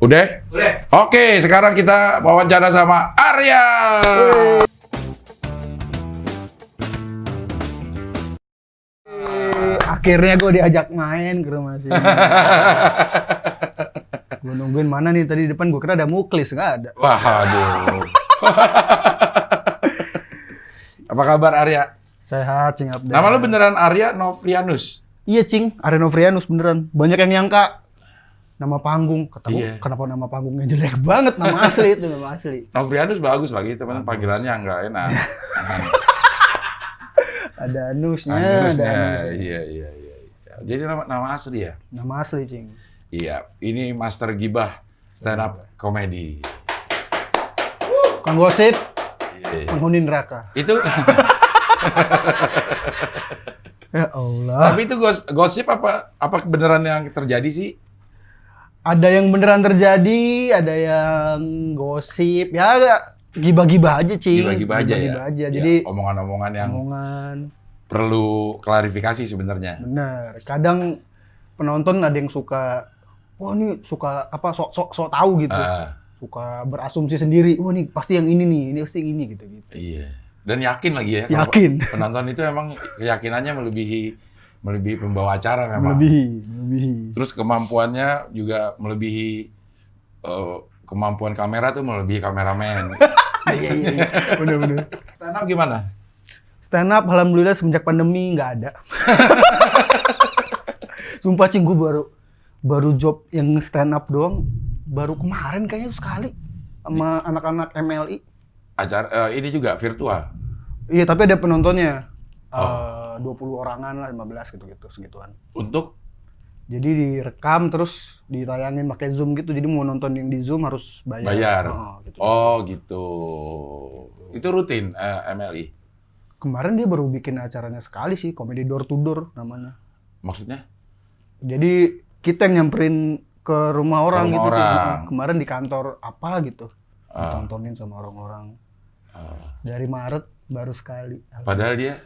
Udah? Udah. Oke, sekarang kita wawancara sama Arya. Akhirnya gue diajak main ke rumah sini. Gue nungguin mana nih tadi di depan, gue kira ada Muklis, nggak ada. Wah, aduh. Apa kabar Arya? Sehat, Cing Abdel. Nama lu beneran Arya Novrianus? Iya, Cing. Arya Novrianus beneran. Banyak yang nyangka nama panggung. Kata gue, Iya. kenapa nama panggungnya jelek banget? Nama asli itu, nama asli. Novrianus bagus lagi, teman panggilannya nggak enak. Ada Anusnya, Anusnya, ada Anus. iya. Jadi nama asli ya? Nama asli, Cing. Iya, ini Master Gibah stand up comedy. Kang Gosip, Iya. penghuni neraka. Itu Ya Allah. tapi itu gosip apa beneran yang terjadi sih? Ada yang beneran terjadi, ada yang gosip. Ya, gibah-gibah aja, Cing. Gibah-gibah aja ya. Gibah-gibah aja. Ya, Jadi, omongan-omongan yang omongan. perlu klarifikasi sebenarnya. Bener. Kadang penonton ada yang suka, wah ini suka apa sok tahu gitu. Suka berasumsi sendiri. Wah ini pasti yang ini pasti yang ini gitu. Iya. Dan yakin lagi ya. kalau Yakin. Penonton itu emang keyakinannya melebihi pembawa acara memang. Melebihi. Terus kemampuannya juga melebihi kemampuan kamera tuh melebihi kameramen. Iya. Bener. Stand up gimana? Stand up alhamdulillah semenjak pandemi nggak ada. Sumpah, Cing, gue baru job yang stand up doang. Baru kemarin kayaknya sekali sama anak-anak MLI. Acara ini juga virtual. Iya, tapi ada penontonnya. 20 orangan lah, 15 gitu-gitu, segituan. Untuk Jadi direkam terus ditayangin pakai Zoom gitu. Jadi mau nonton yang di Zoom harus bayar. Gitu. Oh, gitu. Itu rutin MLI. Kemarin dia baru bikin acaranya sekali sih, komedi door to door namanya. Maksudnya? Jadi kita yang nyamperin ke rumah orang Ke rumah gitu. orang. Cing. Kemarin di kantor apa gitu. Ditontonin sama orang-orang. Dari Maret baru sekali. Padahal dia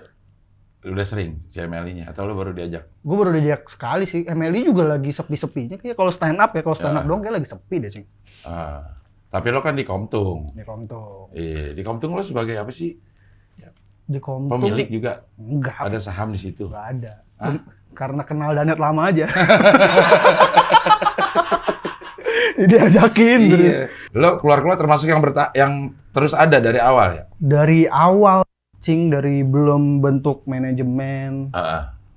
udah sering si MLI-nya atau lo baru diajak? Gue baru diajak sekali sih. MLI juga lagi sepi-sepinya. Kayak kalau stand up doang kayak lagi sepi deh, Cing. Tapi lo kan di Komtung. Di Komtung. Iya, di Komtung lo sebagai apa sih? Di Komtung. Pemilik juga? Enggak. Ada saham di situ? Enggak ada. Karena kenal Danet lama aja. Jadi ajakin terus. Iya. Lo keluar-keluar termasuk yang terus ada dari awal ya? Dari awal, Cing, dari belum bentuk manajemen.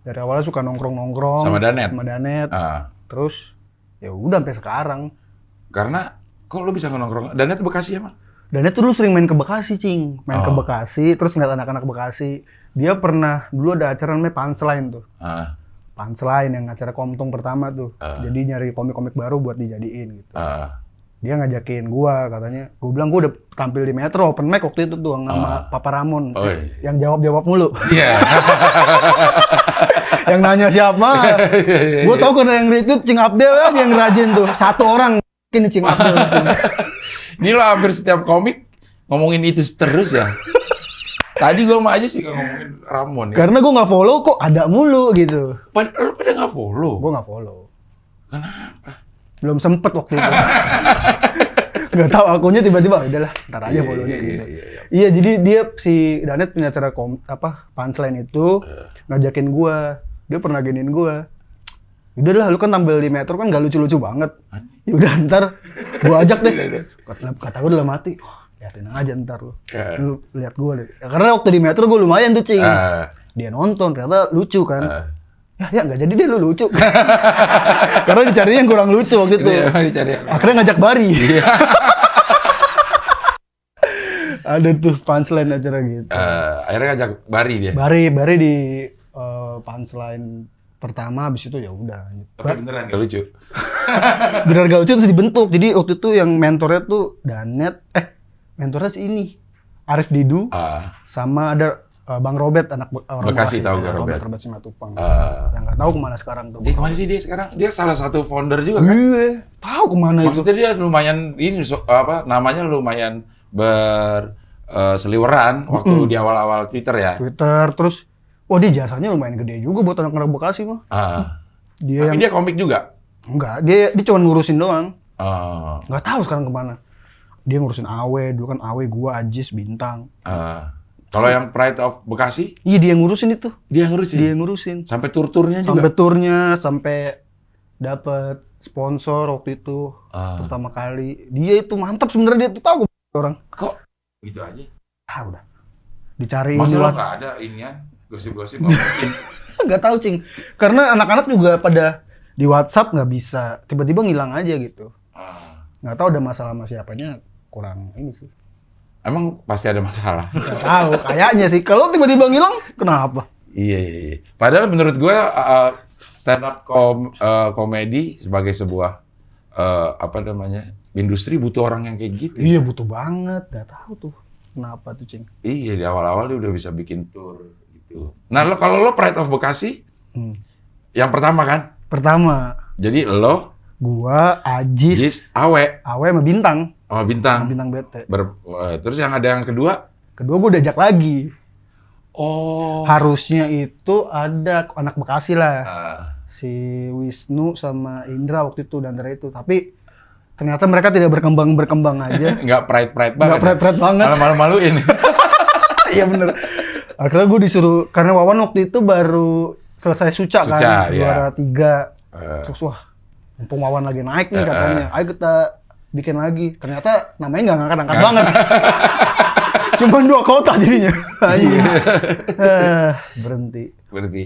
Dari awalnya suka nongkrong-nongkrong. Sama Danet? Sama Danet. Terus, ya udah sampai sekarang. Karena, kok lo bisa nongkrong? Danet Bekasi emang? Danet tuh dulu sering main ke Bekasi, Cing. Main ke Bekasi, terus ngeliat anak-anak Bekasi. Dia pernah, dulu ada acara namanya Punchline tuh. Punchline yang acara Komtung pertama tuh. Jadi nyari komik-komik baru buat dijadiin gitu. Dia ngajakin gua, katanya. Gua bilang gua udah tampil di Metro Open Mic waktu itu tuh sama Papa Ramon. Yang jawab-jawab mulu. Iya. Yang nanya siapa? Gua tahu karena yang retweet Cing Abdel aja yang rajin tuh. Satu orang ini Cing Abdel. Ini lo hampir setiap komik ngomongin itu terus ya? Tadi gua mah aja sih ngomongin Ramon ya. Karena gua nggak follow kok ada mulu gitu. Lo pada nggak follow? Gua nggak follow. Kenapa? Belum sempet waktu itu. Nggak tahu akunnya tiba-tiba udahlah ntar aja follow-nya gitu. Iya, jadi dia si Danet punya acara Punchline itu ngajakin gua. Dia pernah giniin gua. Udahlah, lu kan tampil di Metro kan gak lucu-lucu banget. Ya udah ntar gua ajak deh. Kata gua dalam hati, liatin aja ntar lu. Lu lihat gua deh. Ya, karena waktu di Metro gua lumayan tuh, Cing. Dia nonton, ternyata lucu kan. Ya nggak jadi deh lu lucu. Karena dicarinya yang kurang lucu waktu itu. Akhirnya ngajak Bari. Ada tuh Punchline acara gitu. Akhirnya ngajak Bari dia. Bari di Punchline pertama, abis itu ya udah. Tapi beneran gak lucu. Beneran gak lucu terus dibentuk. Jadi waktu itu yang mentornya tuh Danet. Mentornya si ini Arif Didu. Sama ada Bang Robert, anak orang Bekasi. Tahu gak Robert? Robert Simatupang. Yang nggak tahu kemana sekarang tuh. Dia kemana sih dia sekarang? Dia salah satu founder juga kan? Iya, tahu kemana itu. Maksudnya dia lumayan ini namanya lumayan berseliweran waktu di awal-awal Twitter ya. Twitter terus, wah dia jasanya lumayan gede juga buat anak-anak Bekasi mah. Tapi dia komik juga? Enggak, dia cuma ngurusin doang. Nggak tahu sekarang kemana. Dia ngurusin Awe, dulu kan Awe, gua, Ajis, Bintang. Kalau yang Pride of Bekasi? Iya dia ngurusin itu. Dia ngurusin? Dia ngurusin. Sampai tur-turnya juga? Sampai turnya, sampai dapat sponsor waktu itu pertama kali. Dia itu mantap sebenarnya, dia tuh tahu orang. Kok gitu aja? Udah. Dicariin. Masa lo nggak ada inian? Gosip-gosip nggak mungkin? Nggak tahu, Cing. Karena anak-anak juga pada di WhatsApp nggak bisa. Tiba-tiba ngilang aja gitu. Nggak tahu ada masalah sama siapanya, kurang ini sih. Emang pasti ada masalah? Nggak tahu, kayaknya sih. Kalau tiba-tiba ngilang, kenapa? Iya. Padahal menurut gue stand up komedi sebagai sebuah industri butuh orang yang kayak gitu. Iya butuh banget, nggak tahu tuh kenapa tuh, Cing. Iya, di awal-awal dia udah bisa bikin tour gitu. Nah, kalau lo Pride of Bekasi, yang pertama kan? Pertama. Jadi lo, gua, Ajis, Awe sama Bintang. sama Bintang. Sama Bintang BT. Terus yang ada yang kedua? Kedua gua diajak lagi. Oh. Harusnya itu ada anak Bekasi lah. Si Wisnu sama Indra waktu itu, dan antara itu. Tapi ternyata mereka tidak berkembang aja. Nggak pride banget. Nggak pride banget. Malu-maluin. Iya bener. Akhirnya gue disuruh, karena Wawan waktu itu baru selesai Suca kan, juara 3. Terus wah, mumpung Wawan lagi naik nih katanya, ayo kita bikin lagi. Ternyata namanya nggak ngangkat-ngangkat banget. Cuman 2 kota jadinya. Berhenti.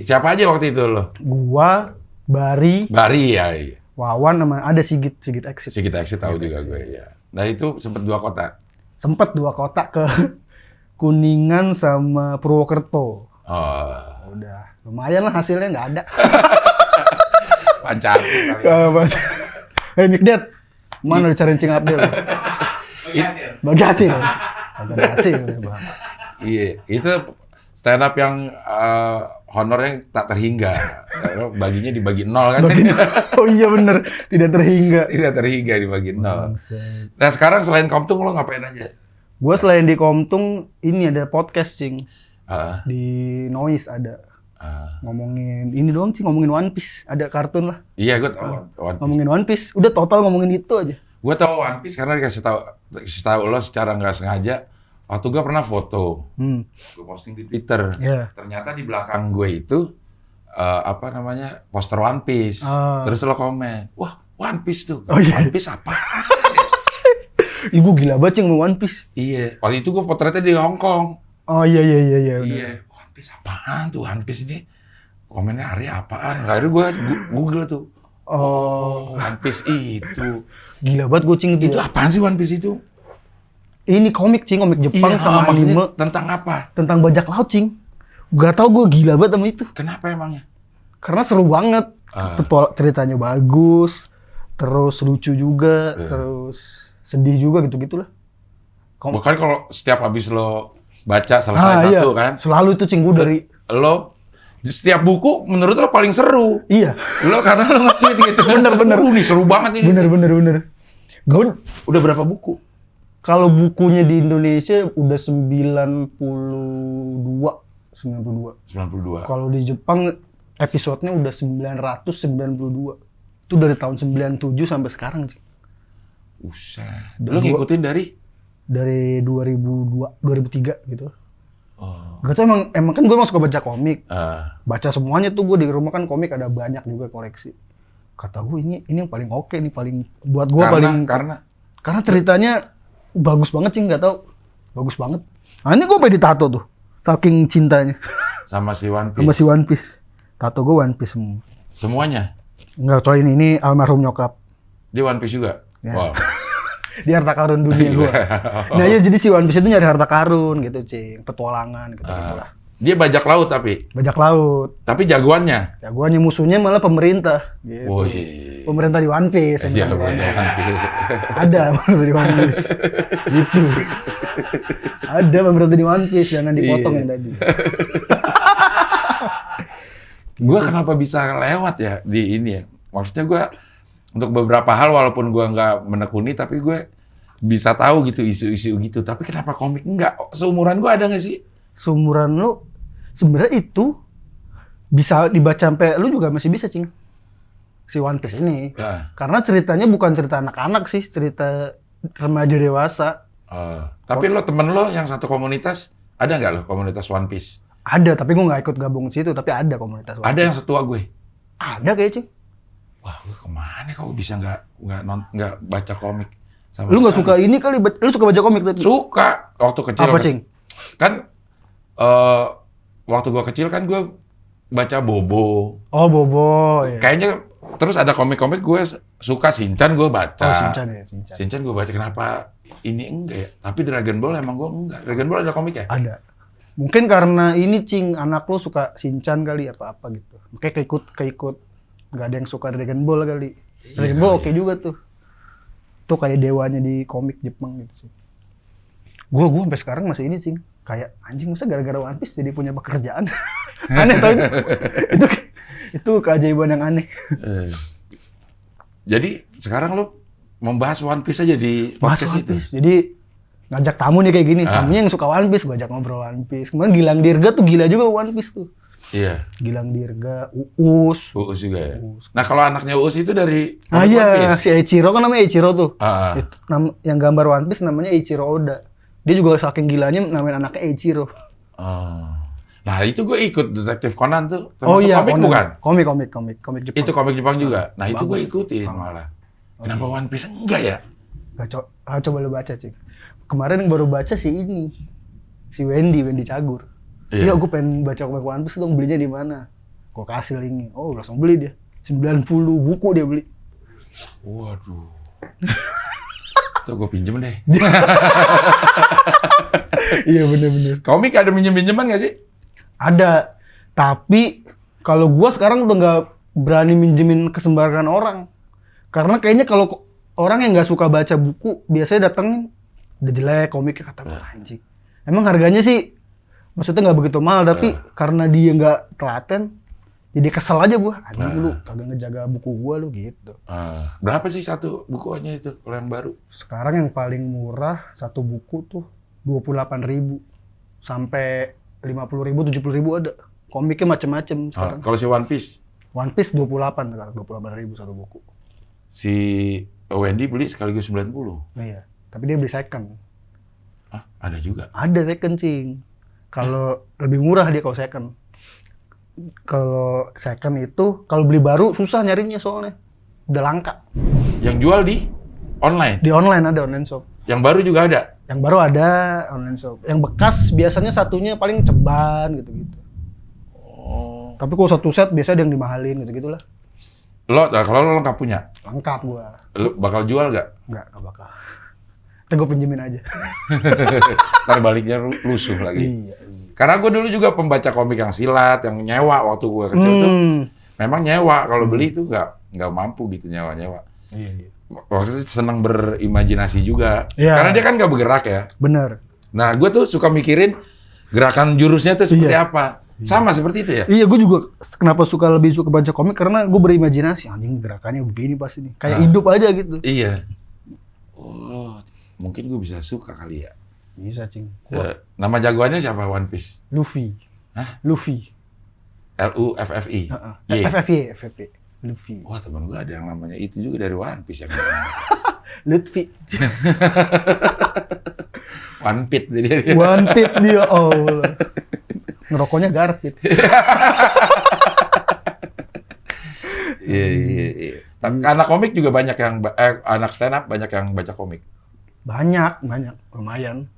Siapa aja waktu itu lo? Gua, Bari ya. Wawan sama ada Sigit Exit. Sigit Exit tahu juga gue ya. Nah itu sempet 2 kota. Sempet 2 kota ke Kuningan sama Purwokerto. Udah lumayan lah hasilnya, nggak ada. Pacar. Nick Dad, mana dicariin Cing Abdel? Bagi hasil. Iya, itu stand up yang honornya tak terhingga. Karena baginya dibagi 0 kan. Oh iya bener, tidak terhingga. Tidak terhingga dibagi 0. Nah sekarang selain Komtung lo ngapain aja? Gue selain di Komtung, ini ada podcast, Cing. Di Noise ada. Ngomongin ini doang sih, ngomongin One Piece. Ada kartun lah. Iya, gue tau One Piece. Ngomongin One Piece. Udah total ngomongin itu aja. Gue tau One Piece karena dikasih tahu lo secara nggak sengaja. Waktu gue pernah foto. Gue posting di Twitter. Ternyata di belakang gue itu poster One Piece. Terus lo komen, wah One Piece tuh. One Piece apa? Ibu gila banget Cing, One Piece. Iya, waktu itu gue potretnya di Hong Kong. Oh iya. Iya, One Piece apaan tuh? One Piece ini komennya hari apaan? Akhirnya gue Google tuh. One Piece itu. Gila banget gue Cing itu. Itu apaan sih One Piece itu? Ini komik Cing, komik Jepang sama anime. Tentang apa? Tentang bajak laut Cing. Gak tau gue gila banget sama itu. Kenapa emangnya? Karena seru banget. Ceritanya bagus, terus lucu juga, terus sedih juga gitu-gitulah. Bukan kalau setiap habis lo baca selesai satu kan? Selalu itu Cing, gue dari lo setiap buku menurut lo paling seru. Iya. Lo karena lo nge-tweet gitu. Bener. Nih seru banget ini. Bener. Gue udah berapa buku? Kalau bukunya di Indonesia udah 92. 92. Kalau di Jepang episodenya udah 992. Itu dari tahun 97 sampai sekarang sih. Usah. Lo ngikutin dari 2002, 2003 gitu. Gak tau emang kan gue emang suka baca komik. Baca semuanya tuh, gue di rumah kan komik ada banyak juga koleksi. Kata gue ini yang paling oke nih, paling buat gue karena ceritanya bagus banget Cing, gak tau. Bagus banget. Nah ini gue pengen ditato tuh. Saking cintanya. Sama si One Piece. Sama si One Piece. Tato gue One Piece semua. Semuanya? Enggak, soalnya ini almarhum nyokap. Dia One Piece juga? Ya. Wow. Di harta karun dunia gue. Nah iya, jadi si One Piece itu nyari harta karun gitu Cing. Petualangan gitu lah. Dia bajak laut tapi? Bajak laut. Tapi jagoannya? Jagoannya musuhnya malah pemerintah. Gitu. Pemerintah di One Piece. Iya, pemerintah One Piece. Ada pemerintah di One Piece. Gitu. Ada pemerintah di One Piece, jangan dipotong yang tadi. Gue kenapa bisa lewat ya di ini ya? Maksudnya gue untuk beberapa hal walaupun gue nggak menekuni, tapi gue bisa tahu gitu isu-isu gitu. Tapi kenapa komik enggak? Seumuran gue ada nggak sih? Seumuran lu sebenarnya itu bisa dibaca sampai lu juga masih bisa Cing. si One Piece ini. Ya. Karena ceritanya bukan cerita anak-anak sih, cerita remaja dewasa. Tapi lo temen lo yang satu komunitas, ada nggak lo komunitas One Piece? Ada, tapi gue nggak ikut gabung situ, tapi ada komunitas One Ada Piece. yang setua gue. Ada kayak Cing. Wah, gue kemana kok bisa nggak baca komik? Sama Lu nggak suka sekali. ini kali, lu suka baca komik tapi? Suka waktu kecil. Apa Cing? Kan waktu gue kecil kan gue baca Bobo. Oh Bobo. Ya. Kayaknya terus ada komik-komik gue suka. Shinchan gue baca. Oh Shinchan ya, Shinchan. Shinchan gue baca. Kenapa ini enggak ya? Tapi Dragon Ball emang gue enggak. Dragon Ball ada komik ya? Ada. Mungkin karena ini Cing, anak lu suka Shinchan kali apa-apa gitu. Makanya keikut. Nggak ada yang suka Dragon Ball kali. Dragon Ball oke juga tuh. Tuh kayak dewanya di komik Jepang gitu sih. Gua sampai sekarang masih ini Cing. Kayak anjing masa gara-gara One Piece jadi punya pekerjaan. Aneh tau itu keajaiban yang aneh. Jadi sekarang lo membahas One Piece aja di Mas podcast One itu. Piece. Jadi ngajak tamu nih kayak gini. Tamunya yang suka One Piece, gua ajak ngobrol One Piece. Kemarin Gilang Dirga tuh gila juga One Piece tuh. Iya. Gilang Dirga, Uus. Uus juga ya. Uus. Nah kalau anaknya Uus itu dari Ah One iya, Piece. si Eiichiro kan namanya Eiichiro tuh. Ah. Yang gambar One Piece namanya Eiichiro Oda. Dia juga saking gilanya namain anaknya Eiichiro. Nah itu gue ikut Detektif Conan tuh. Oh Termasuk iya, komik Conan. bukan? Komik Jepang. Itu komik Jepang juga. Nah itu gue Bagus. ikutin malah. Kenapa One Piece enggak ya? Coba lu baca, Cing. Kemarin yang baru baca si ini. Si Wendy Cagur. Iya. Iya, gue pengen baca komik One Piece dong, belinya di mana? Gue kasih linknya. Oh, langsung beli dia. 90 buku dia beli. Waduh. Tuh gue pinjem deh. Iya bener-bener. Komik ada minjem-minjeman nggak sih? Ada. Tapi kalau gua sekarang udah nggak berani minjemin ke sembarangan orang. Karena kayaknya kalau orang yang nggak suka baca buku, biasanya datang udah jelek komiknya, kata gua anjing. Emang harganya sih maksudnya nggak begitu mahal, tapi karena dia nggak telaten, jadi kesel aja gua. Anjing lu kagak ngejaga buku gua lu gitu. Berapa sih satu bukunya itu kalau yang baru? Sekarang yang paling murah satu buku tuh 28.000 sampai 50.000, 70.000 ada. Komiknya macem-macem sekarang. Kalau si One Piece? One Piece 28 sekarang, 28.000 satu buku. Si Wendy beli sekaligus 90. Iya, tapi dia beli second. Ada juga? Ada second, Cing. Kalau lebih murah dia kalau second. Kalau second itu, kalau beli baru susah nyarinya soalnya. Udah langka. Yang jual di online? Di online ada, online shop. Yang baru juga ada? Yang baru ada online shop. Yang bekas biasanya satunya paling ceban gitu-gitu. Oh. Tapi kalau satu set biasanya ada yang dimahalin gitu-gitulah. Kalau lo lengkap punya, Lengkap gua. lo bakal jual nggak? Nggak bakal. Ntar gua pinjemin aja. Ntar baliknya lusuh lagi. Iya. Karena gue dulu juga pembaca komik yang silat, yang nyewa waktu gue kecil tuh. Memang nyewa, kalau beli tuh nggak mampu gitu nyewa-nyewa. Iya. Waktu itu senang berimajinasi juga. Iya. Karena dia kan nggak bergerak ya. Bener. Nah, gue tuh suka mikirin gerakan jurusnya tuh seperti Iya. apa. Sama seperti itu ya? Iya, gue juga kenapa lebih suka baca komik karena gue berimajinasi. Anjing gerakannya begini pasti nih. Kayak hidup aja gitu. Iya. Oh, mungkin gue bisa suka kali ya. Bisa, Cing. Nama jagoannya siapa One Piece? Luffy. Hah? Luffy. L-U-F-F-I? Y. FFY. Luffy. Wah, temen gue ada yang namanya itu juga dari One Piece ya. Lutfi. One Pit jadi dia. One Pit dia. Oh. Ngerokoknya Garpit. Iya. Anak komik juga banyak yang anak stand up banyak yang baca komik. Banyak, lumayan.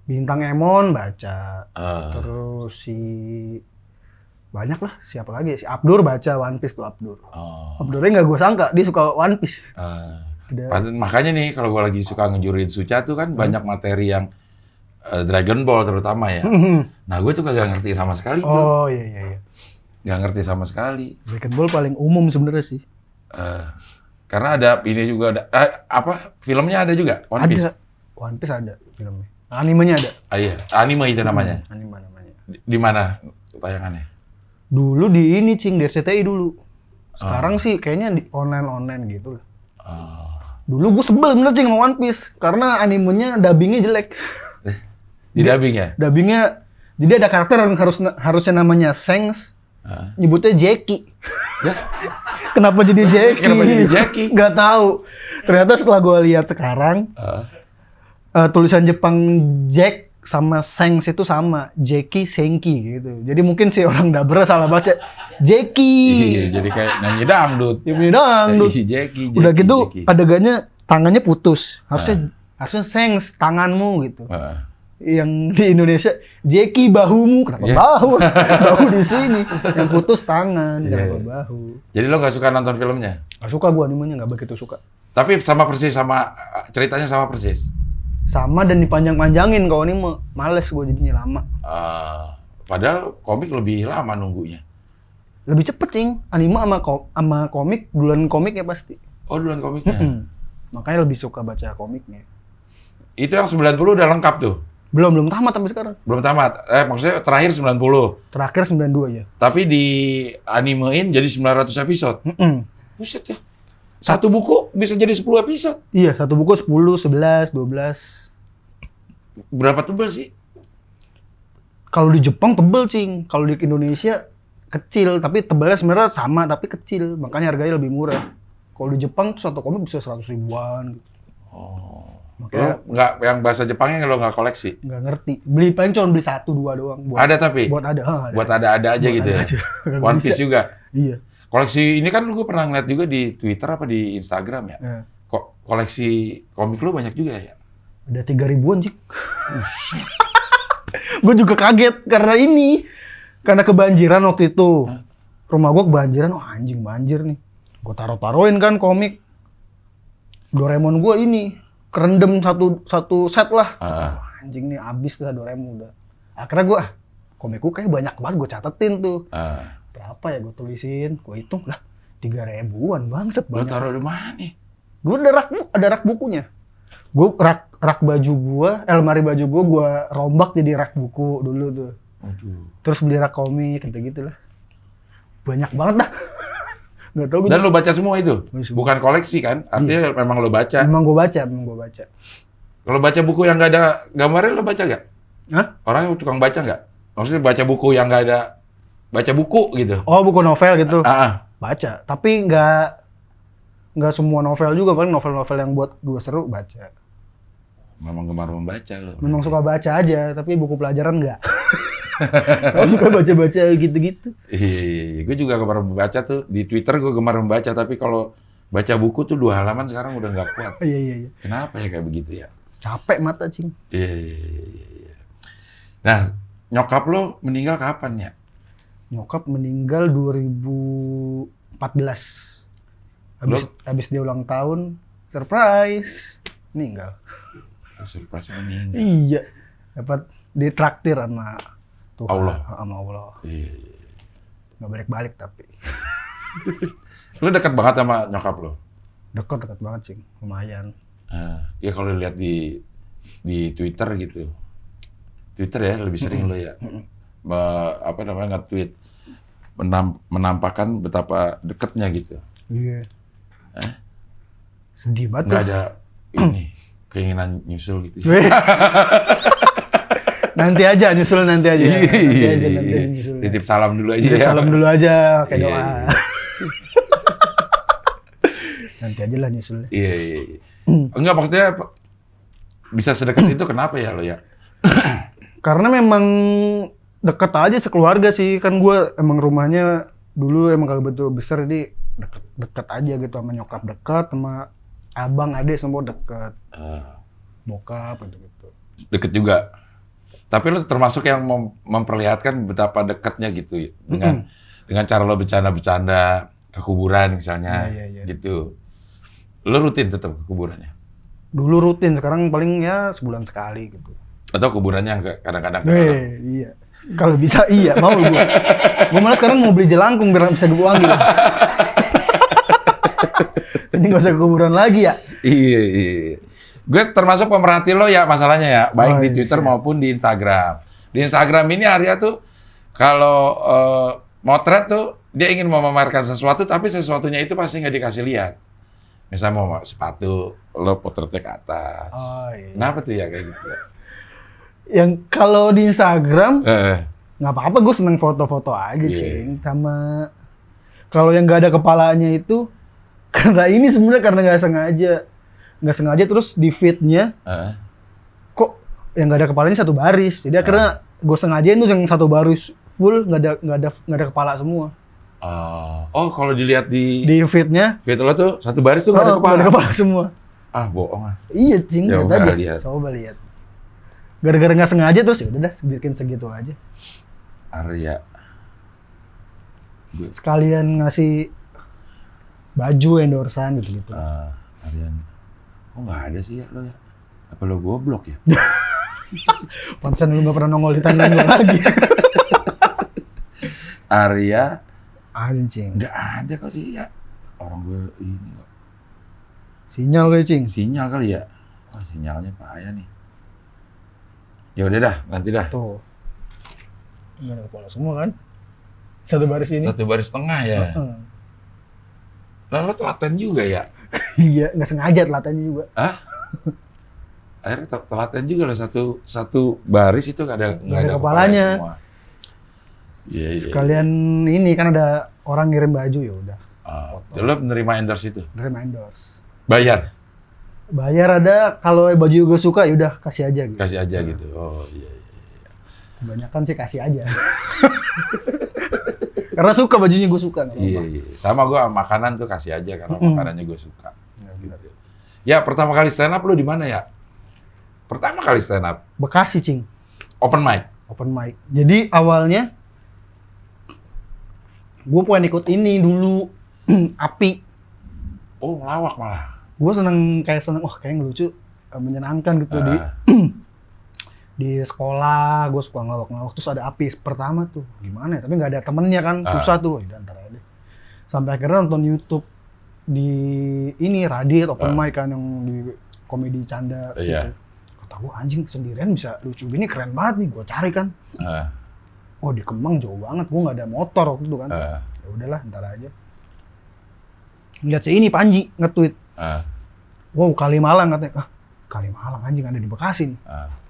Bintang Emon baca. Terus banyak lah, siapa lagi? Si Abdur baca One Piece tuh Abdur. Abdurnya nggak gue sangka, dia suka One Piece. Makanya nih, kalau gue lagi suka ngejurin Suca tuh kan banyak materi yang Dragon Ball terutama ya. Nah, gue tuh gak ngerti sama sekali tuh. Oh iya. Gak ngerti sama sekali. Dragon Ball paling umum sebenarnya sih. Karena ada ini juga ada filmnya ada juga One Piece. Ada. One Piece ada filmnya. Animenya ada. Iya, anime itu namanya. Anime namanya. Di mana tayangannya? Dulu di ini Cing, di RCTI dulu. Sekarang sih kayaknya di online gitu lah. Dulu gue sebel bener Cing sama One Piece karena animenya dubbingnya jelek. Di dubbing ya? Dubbingnya, jadi ada karakter yang harusnya namanya Shanks, nyebutnya Jackie. Ya, Kenapa jadi Jackie? Kenapa jadi Jackie? Nggak tahu. Ternyata setelah gue lihat sekarang, tulisan Jepang Jack sama Sengs itu sama, Jackie, Senki gitu. Jadi mungkin si orang Dabra salah baca Jackie. Iya, jadi kayak nyanyi dangdut. Ya punya dangdut. Jackie. Udah gitu adegannya tangannya putus. Harusnya Sengs tanganmu gitu. Yang di Indonesia Jackie bahumu, kenapa bahu? Bahu di sini. Yang putus tangan, kenapa bahu? Jadi lo nggak suka nonton filmnya? Gak suka gua animenya, nggak begitu suka. Tapi sama persis, sama ceritanya sama persis. Sama dan dipanjang-panjangin kalau anime, males gua jadinya lama. Padahal komik lebih lama nunggunya. Lebih cepet cing, anime sama komik, duluan komik ya pasti. Oh, duluan komiknya. Makanya lebih suka baca komiknya. Itu yang 90 udah lengkap tuh? Belum tamat sampai sekarang. Belum tamat? Maksudnya terakhir 90? Terakhir 92 ya. Tapi di animein jadi 900 episode? Buset ya. Satu buku bisa jadi 10 episode? Iya, satu buku 10, 11, 12. Berapa tebel sih? Kalau di Jepang tebel, Cing. Kalau di Indonesia kecil, tapi tebelnya sebenarnya sama, tapi kecil. Makanya harganya lebih murah. Kalau di Jepang tuh satu komik bisa 100 ribuan. Oh. Makanya Lo nggak, yang bahasa Jepangnya lo nggak koleksi? nggak ngerti. Paling cuma beli 1, 2 doang. Ada tapi? Buat ada. Buat ada-ada aja Buat gitu ada ya? aja. One Piece juga? Iya. Koleksi ini kan gue pernah ngeliat juga di Twitter apa di Instagram ya? Kok koleksi komik lo banyak juga ya? Ada 3 ribuan, Cik. Gue juga kaget karena ini. Karena kebanjiran waktu itu. Rumah gue kebanjiran, anjing banjir nih. Gue taruh-taruhin kan komik. Doraemon gue ini. Kerendam satu set lah. Anjing nih abis lah Doraemon udah. Akhirnya gue, komik gue kayaknya banyak banget gue catetin tuh. Berapa ya gue tulisin, gue hitung lah 3 ribuan bangset banyak. Lo taruh di mana nih? Gue ada rak bukunya. Gue rak baju gue, lemari baju gue rombak jadi rak buku dulu tuh. Terus beli rak komik gitu-gitu lah. Banyak banget dah. Nggak tahu. Dan lo baca semua itu? Bukan koleksi kan? Artinya memang lo baca? Memang gue baca. Kalau baca buku yang nggak ada gambarnya lo baca nggak? Hah? Orangnya tukang baca nggak? Maksudnya baca buku yang nggak ada, baca buku gitu? Oh, buku novel gitu? Baca. Tapi nggak semua novel juga, paling novel-novel yang buat gue seru baca. Memang gemar membaca lo? Memang suka baca aja, tapi buku pelajaran nggak. Aku suka baca-baca gitu-gitu. Iya. Gue juga gemar membaca tuh. Di Twitter gue gemar membaca, tapi kalau baca buku tuh 2 halaman sekarang udah nggak kuat. Iya. Kenapa ya kayak begitu ya? Capek mata, Cing. Iya. Nah, nyokap lo meninggal kapan ya? Nyokap meninggal 2014. Habis dia ulang tahun, surprise, meninggal. Surprise meninggal. Iya. Dapat ditraktir sama Tuhan. Allah. Sama Allah. Iya. Nggak balik-balik tapi. Lo dekat banget sama nyokap lo? Dekat banget, Cing. Lumayan. Ya kalau lihat di Twitter gitu. Twitter ya lebih sering lo ya. Nge-tweet menampakkan betapa dekatnya gitu. Iya. Sedih banget. Nggak ada ini keinginan nyusul gitu. Nanti aja nyusul. Nanti aja nyusul. Titip salam dulu aja. Titip ya. salam dulu aja, kayak doa. Iya. Nanti aja lah nyusul. Iya. Enggak, maksudnya bisa sedekat itu kenapa ya lo ya? Karena memang deket aja sekeluarga sih. Kan gue emang rumahnya dulu emang kalau betul besar, jadi deket aja gitu sama nyokap, dekat sama abang, adik semua deket. Bokap gitu. Deket juga. Tapi lo termasuk yang memperlihatkan betapa dekatnya gitu ya. Dengan cara lo bercanda-bercanda ke kuburan misalnya. Iya. Gitu. Lo rutin tetap ke kuburannya? Dulu rutin, sekarang paling ya sebulan sekali gitu. Atau kuburannya kadang-kadang? Iya. Kalau bisa iya, mau gue. Gue malah sekarang mau beli jelangkung biar bisa gue panggil. Ini gak usah ke kuburan lagi ya? Iya. Gue termasuk pemerhati lo ya masalahnya ya, baik di Twitter maupun di Instagram. Di Instagram ini Arya tuh kalau motret tuh dia ingin memamerkan sesuatu, tapi sesuatunya itu pasti nggak dikasih lihat. Misalnya mau sepatu, lo potretnya ke atas. Kenapa tuh ya kayak gitu? Yang kalau di Instagram, nggak apa-apa, gue seneng foto-foto aja, Iya. Cing. Sama kalau yang nggak ada kepalanya itu karena ini sebenarnya karena nggak sengaja terus di feed-nya kok yang nggak ada kepalanya satu baris. Jadi akhirnya gue sengajain tuh yang satu baris full nggak ada kepala semua. Oh, kalau dilihat di Di feed-nya feed lo tuh satu baris tuh nggak ada nggak kepala. ada kepala semua. Ah, bohong ah. Iya, Cing. Ya, Lihat udah, aja. lihat. Coba lihat. Gara-gara nggak sengaja terus ya udah dah bikin segitu aja. Arya. Sekalian ngasih baju endorsan gitu-gitu. Aryan. Oh, nggak ada sih ya lo ya? Apa lo goblok ya? Pantesan lu nggak pernah nongol di timeline gua lagi. Arya. Anjing. Nggak ada kok sih ya. Orang gue ini kok. Sinyal kayak, Cing. Sinyal kali ya? Wah, sinyalnya payah nih. Ya udah dah, nanti dah. Tuh. Nggak ada kepala semua kan? Satu baris ini. Satu baris tengah ya. Lalu telaten juga ya? Iya, nggak sengaja telatannya juga. Akhirnya telaten juga loh, satu baris itu nggak ada kepalanya. semua. Iya. Sekalian ini kan ada orang ngirim baju ya udah. Lo menerima endorse itu? Ngirim endorse. Bayar ada, kalau baju gue suka ya udah kasih aja gitu. kasih aja gitu. Oh iya. Kebanyakan sih kasih aja. Karena suka bajunya gue suka. Nggak apa-apa. Iya. Sama gue makanan tuh kasih aja karena makanannya gue suka. Gitu. Ya, pertama kali stand up lo di mana ya? Pertama kali stand up Bekasi, Cing. open mic. Open mic. Jadi awalnya gue pengen ikut ini dulu api. Oh, ngelawak malah. Gue seneng, wah kayak lucu, menyenangkan gitu di sekolah. Gue suka ngelawak terus ada api pertama tuh gimana ya, tapi nggak ada temennya kan, susah tuh. Ya ntar aja. Sampai akhirnya nonton YouTube di ini Radit open mic kan yang di komedi canda gitu. Kata gue anjing sendirian bisa lucu gini, keren banget nih. Gue cari kan. Oh di Kemang jauh banget, gue nggak ada motor waktu itu kan. Ya udahlah, ntar aja. Lihat si ini Panji nge-tweet. Wow, Kalimalang katanya. Kalimalang anjing ada di Bekasi nih.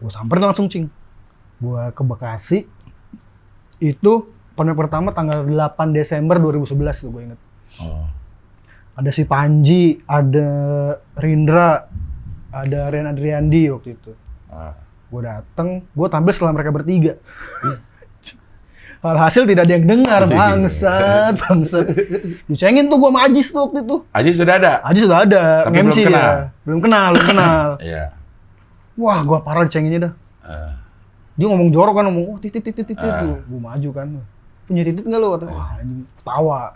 Gue samperin langsung, Cing. Gue ke Bekasi. Itu pertama tanggal 8 Desember 2011 tuh gue inget. Ada si Panji, ada Rindra, ada Rian Adriandi waktu itu. Gue dateng, gue tampil setelah mereka bertiga. Alhasil tidak ada yang dengar, bangsat. Dicengin tuh gue sama Ajis tuh waktu itu. Ajis sudah ada? Ajis sudah ada, tapi MC belum kenal. ya. Belum kenal. Iya. Wah, gue parah dicenginnya dah. Dia ngomong jorok kan, ngomong, titit. Gue maju kan. Punya titit nggak lo? Wah, anjing, ketawa.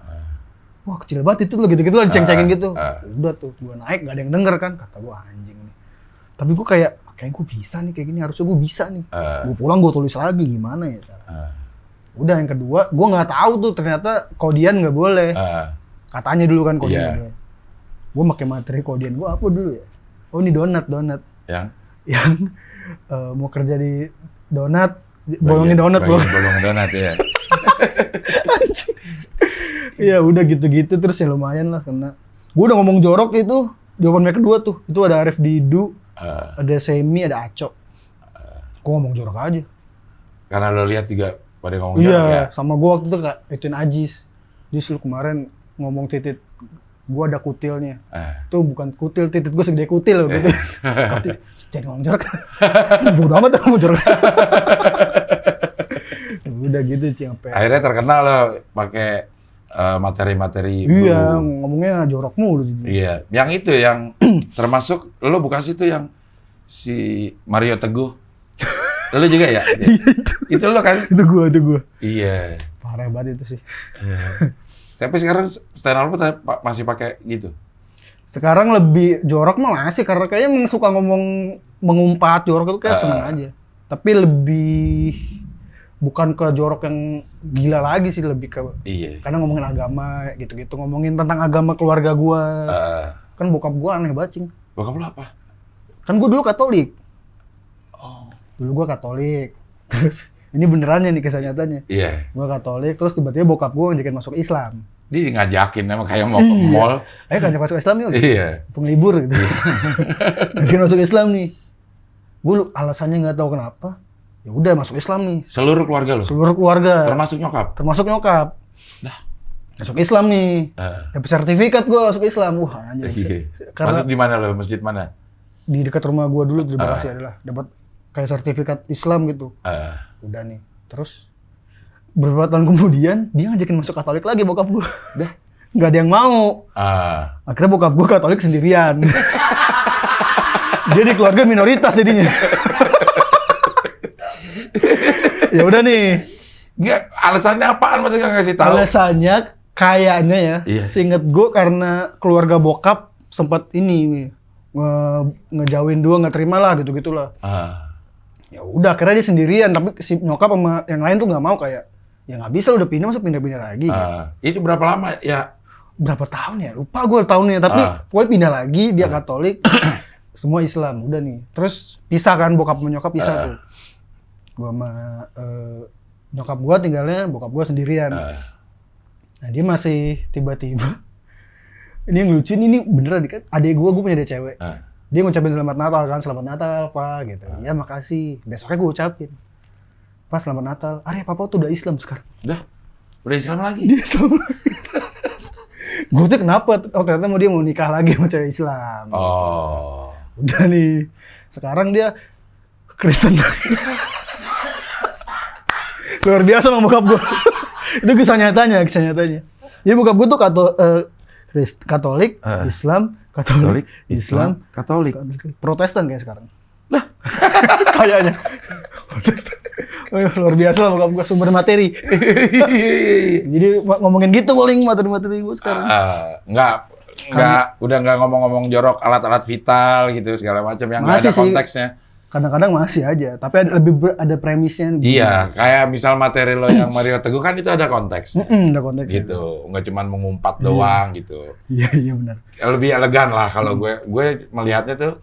Wah, kecil banget itu lo, gitu-gitu lah, diceng-cengin gitu. Udah tuh, gue naik, gak ada yang denger kan. Kata gue, anjing nih. Tapi gue kayak gue bisa nih kayak gini, harusnya gue bisa nih. Gue pulang, gue tulis lagi, gimana ya. Udah yang kedua, gue nggak tahu tuh ternyata kodian nggak boleh. Katanya dulu kan kodian nggak boleh. Gue pakai materi kodian gue apa dulu ya? Oh ini donat. Yang mau kerja di donat, bolongin donat loh. Bolongin donat ya. Iya udah gitu-gitu terus ya lumayan lah kena. Gue udah ngomong jorok itu di open mic kedua tuh. Itu ada Arif Didu, ada Semi, ada Aco. Gue ngomong jorok aja. Karena lo lihat juga pada ngomong jorok ya? Sama gue waktu itu Kak, ituin Ajis. Jis lu kemarin ngomong titit, gue ada kutilnya. Itu bukan kutil, titit gue segede kutil gitu. Jadi ngomong jorok. Bodo amat ngomong jorok. Udah gitu sampai. Akhirnya terkenal lo pakai materi-materi. Iya, ngomongnya jorok mulu. Iya, yang itu yang termasuk lo Bekasi itu yang si Mario Teguh. Lo juga ya? Itu lo kan? Itu gua. Iya. Parah banget itu sih. Tapi sekarang stand up masih pakai gitu? Sekarang lebih jorok mah masih, karena kayaknya emang suka ngomong mengumpat jorok itu kayak seneng aja. Tapi lebih bukan ke jorok yang gila lagi sih, lebih ke karena ngomongin agama gitu-gitu, ngomongin tentang agama keluarga gua. Kan bokap gua aneh banget, Cing. Bokap lo apa? Kan gua dulu Katolik. Dulu gua Katolik. Terus ini benerannya nih kisah nyatanya. Iya. Gua Katolik, terus tiba-tiba bokap gua ngajakin masuk Islam. Dia ngajakin emang kayak mau ke mall. Ayo kan masuk Islam yuk. Iya. Penglibur gitu. Ngajakin masuk Islam nih. Gua alasannya nggak tahu kenapa. Ya udah masuk Islam nih. Seluruh keluarga lo? Seluruh keluarga. Termasuk nyokap? Termasuk nyokap. Nah. Masuk Islam nih. Dapat sertifikat gua masuk Islam. Wah, anjir. Masuk di mana lo? Masjid mana? Di dekat rumah gua dulu di Bekasi adalah dapat kayak sertifikat Islam gitu. Udah nih. Terus beberapa tahun kemudian dia ngajakin masuk Katolik lagi bokap gua. Dah, nggak ada yang mau. Akhirnya bokap gua Katolik sendirian. Dia di keluarga minoritas jadinya. Ya udah nih. Nggak, alasannya apaan? Masa nggak ngasih tahu? Alasannya kayaknya ya, seinget gue karena keluarga bokap sempat ini ngejauhin dua, nggak terima lah gitu-gitulah. Ya udah, akhirnya dia sendirian, tapi si nyokap sama yang lain tuh nggak mau, kayak ya nggak bisa lu udah pindah masa pindah-pindah lagi. Gitu. Itu berapa lama ya? Berapa tahun ya? Lupa gue tahunnya, tapi pokoknya pindah lagi, dia Katolik, semua Islam, udah nih. Terus pisah kan, bokap sama nyokap pisah tuh. Gue sama nyokap gue tinggalnya, bokap gue sendirian. Nah dia masih tiba-tiba, ini yang lucu ini beneran, adek gue punya adek cewek. Dia ngucapin selamat Natal kan, selamat Natal Pak gitu. Ya makasih, besoknya gue ucapin. Pak selamat Natal, Papa tuh udah Islam sekarang. Udah Islam lagi? Dia Islam lagi. Gue tuh kenapa? Oh ternyata dia mau nikah lagi sama cewek Islam. Udah nih, sekarang dia Kristen lagi. Luar biasa sama bokap gue. Itu kisah nyatanya. Jadi bokap gue tuh Katolik, Islam, Katolik, Islam, Katolik. Protestan kayak sekarang. Lah, kayaknya. Protestan. Luar biasa lah bokap gue, sumber materi. Jadi ngomongin gitu paling materi-materi gue sekarang. Udah nggak ngomong-ngomong jorok alat-alat vital gitu segala macam yang nggak ada konteksnya. Kadang-kadang masih aja, tapi ada premisnya. Iya, kayak misal materi lo yang Mario Teguh kan itu ada konteksnya. Ada konteksnya. Gitu, nggak cuma mengumpat doang gitu. Iya benar. Lebih elegan lah kalau gue melihatnya tuh,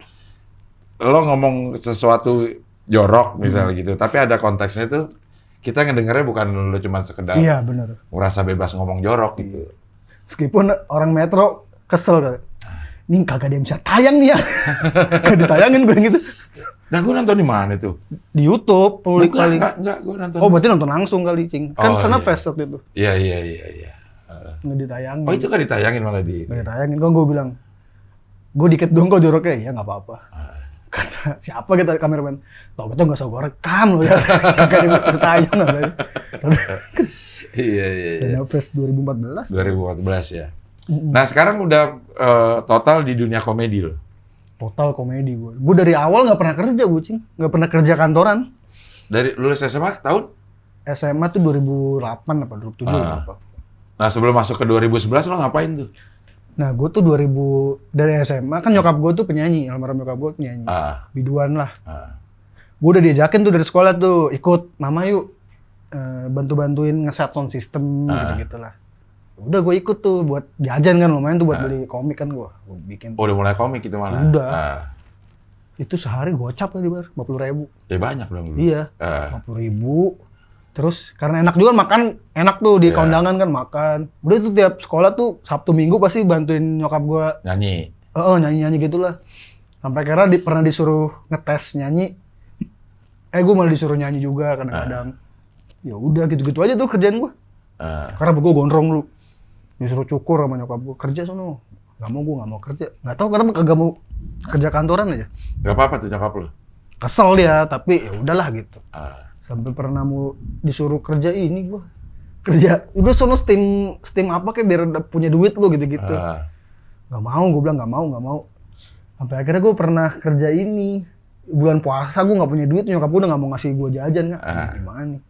lo ngomong sesuatu jorok misalnya gitu, tapi ada konteksnya tuh, kita ngedengarnya bukan lo cuma sekedar merasa bebas ngomong jorok gitu. Meskipun orang Metro kesel kan, ini kagak ada yang bisa tayang nih ya, kagak ditayangin gue gitu. Nah, gue nonton di mana tuh? Di YouTube, paling. Enggak, gue nonton. Oh, berarti nonton langsung kali, Cing. Kan sana fest waktu itu. Iya. Nggak ditayangin. Oh, itu kan ditayangin malah di... Nggak ditayangin, kan gue bilang, gue dikit dong kok joroknya, ya nggak apa-apa. Kata, siapa kita kameramen? Tau betul nggak usah gue rekam loh ya. Kagak ditayang lah. Iya. Sana fest 2014. 2014 ya. Nah, sekarang udah total di dunia komedi loh. Total komedi gue. Gue dari awal nggak pernah kerja gue, Cing. Nggak pernah kerja kantoran. Dari lulus SMA tahun? SMA tuh 2008 apa 2007 apa. Nah, sebelum masuk ke 2011 lo ngapain tuh? Nah, gue tuh dari SMA kan nyokap gue tuh penyanyi, almarhum nyokap gue penyanyi. Biduan lah. Gue udah diajakin tuh dari sekolah tuh ikut mama yuk bantu-bantuin nge-set sound system gitu-gitu lah. Udah gue ikut tuh buat jajan kan, lumayan tuh buat beli komik kan gue bikin. Oh, udah mulai komik itu malah? Udah. Itu sehari gocap kali bar, 50.000. Ya banyak dong dulu. Iya, 50.000. Terus karena enak juga makan, enak tuh di kondangan kan makan. Udah tuh tiap sekolah tuh Sabtu Minggu pasti bantuin nyokap gue. Nyanyi? Nyanyi-nyanyi gitulah. Sampai karena pernah disuruh ngetes nyanyi. Gue malah disuruh nyanyi juga kadang-kadang. Ya udah gitu-gitu aja tuh kerjaan gue. Karena gue gondrong lu. Disuruh cukur sama nyokap gue, kerja sono. Gue nggak mau kerja. Nggak tahu kenapa kagak mau kerja kantoran aja. Gak apa-apa tuh nyokap lu? Kesel dia, tapi ya udahlah gitu. Sampai pernah mau disuruh kerja ini gue. Kerja, udah sono steam apa kayak biar punya duit lu gitu-gitu. Nggak mau, gue bilang nggak mau. Sampai akhirnya gue pernah kerja ini. Bulan puasa gue nggak punya duit, nyokap gue udah nggak mau ngasih gue jajan kan. Gimana nih?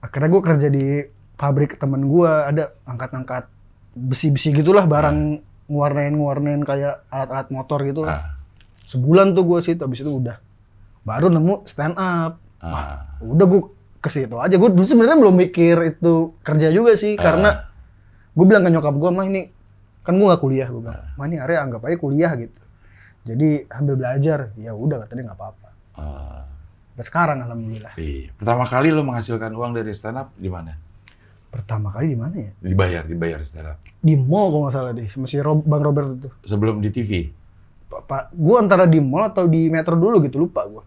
Akhirnya gue kerja di pabrik temen gue, ada angkat-angkat besi-besi gitulah, barang ngewarnain kayak alat-alat motor gitu lah. Sebulan tuh gue situ, habis itu udah. Baru nemu stand up. Udah gue ke situ aja. Gue dulu sebenarnya belum mikir itu kerja juga sih, karena gue bilang ke nyokap gue, mah ini kan gue nggak kuliah, gue bilang, mah ini Arya anggap aja kuliah gitu. Jadi ambil belajar, ya udah katanya nggak apa-apa. Sampai sekarang alhamdulillah. Pertama kali lo menghasilkan uang dari stand up di mana? Pertama kali di mana ya? Dibayar stand up. Di mall kalau nggak salah deh, masih Bang Robert itu. Sebelum di TV? Gue antara di mall atau di Metro dulu gitu, lupa gue.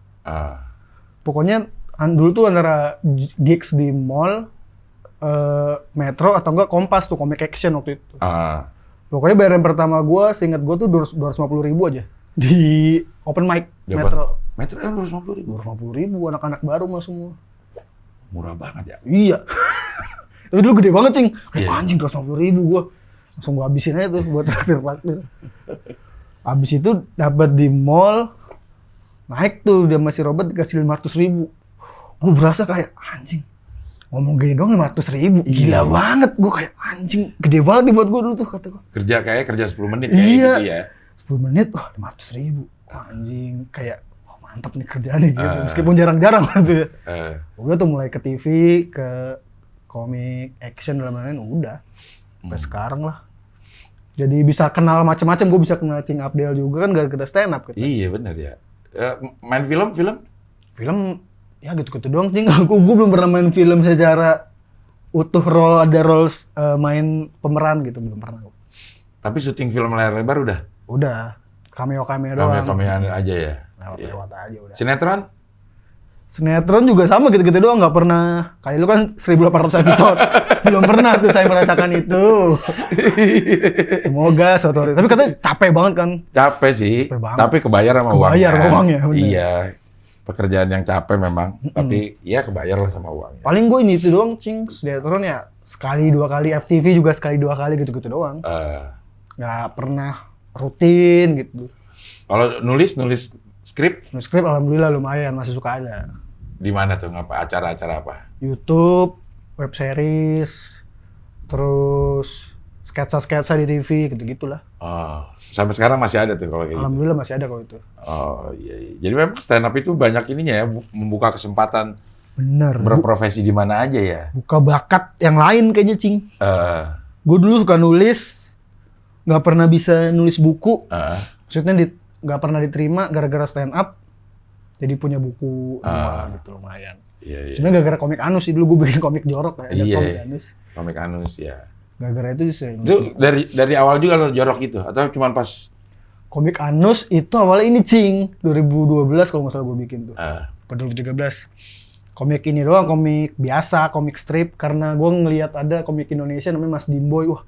Pokoknya dulu tuh antara gigs di mall, Metro atau enggak Kompas tuh, Comic Action waktu itu. Pokoknya bayaran pertama gue, seinget gue tuh 250.000 aja di open mic Metro. Metro kan 250.000. 250.000 anak-anak baru mah semua. Murah banget ya. Iya. Itu dulu gede banget, Cing. Kayak Iya. anjing 250.000 gue. Langsung gue habisin aja tuh buat traktir. Habis itu dapat di mall, naik tuh dia masih Robert dikasih 500.000. Gue berasa kayak anjing. Ngomong gini dong 500.000, gila banget. Gue kayak anjing, gede banget nih buat gue dulu tuh kata gue. Kerja 10 menit Iya. kayak gitu ya. 10 menit, wah 500.000. Anjing, kayak wah, mantap nih kerjaan nih gitu. Meskipun jarang-jarang gitu ya. Udah tuh mulai ke TV, ke komik, action dalam lain udah. Sampai sekarang lah. Jadi bisa kenal macam-macam, gue bisa kenal Cing Abdel juga kan gara-gara stand up gitu. Iya benar ya. Main film? Film ya gitu-gitu doang, Cing. Gue belum pernah main film secara utuh ada roles main pemeran gitu, belum pernah. Tapi syuting film layar lebar udah? Udah, cameo doang. Cameo aja ya? Lewat aja udah. Sinetron? Sinetron juga sama gitu-gitu doang, nggak pernah. Kayak lu kan 1.800 episode, belum pernah tuh saya merasakan itu. Semoga suatu hari. Tapi katanya capek banget kan? Capek sih, Capek banget. tapi kebayar sama uangnya. Kebayar sama uangnya, bener. Iya, pekerjaan yang capek memang, tapi ya kebayar lah sama uangnya. Paling gue ini itu doang, Cing. Sinetron ya sekali 2 kali, FTV juga sekali 2 kali gitu-gitu doang. Nggak pernah rutin gitu. Kalau nulis skrip Skrip alhamdulillah lumayan, masih suka ada. di mana tuh? Ngapa acara-acara apa? YouTube, web series, terus sketsa-sketsa di TV gitu-gitulah. Oh, sampai sekarang masih ada tuh kalau kayak gitu. Alhamdulillah masih ada kalau itu. Oh iya. Jadi memang stand up itu banyak ininya ya, membuka kesempatan Bener. berprofesi di mana aja ya. Buka bakat yang lain kayaknya, Cing. Gue dulu suka nulis, nggak pernah bisa nulis buku. Maksudnya nggak pernah diterima gara-gara stand up. Jadi punya buku gitu lumayan. Iya. Sebenarnya gara-gara komik Anus sih, dulu gue bikin komik jorok kayak Iya. komik Anus. Komik Anus ya. Gara-gara itu sering. Itu dari awal juga lo jorok gitu atau cuma pas Komik Anus itu awalnya ini, Cing, 2012 kalau nggak salah gue bikin tuh. 2013. Komik ini doang, komik biasa, komik strip, karena gue ngelihat ada komik Indonesia namanya Mas Dimboy. Wah,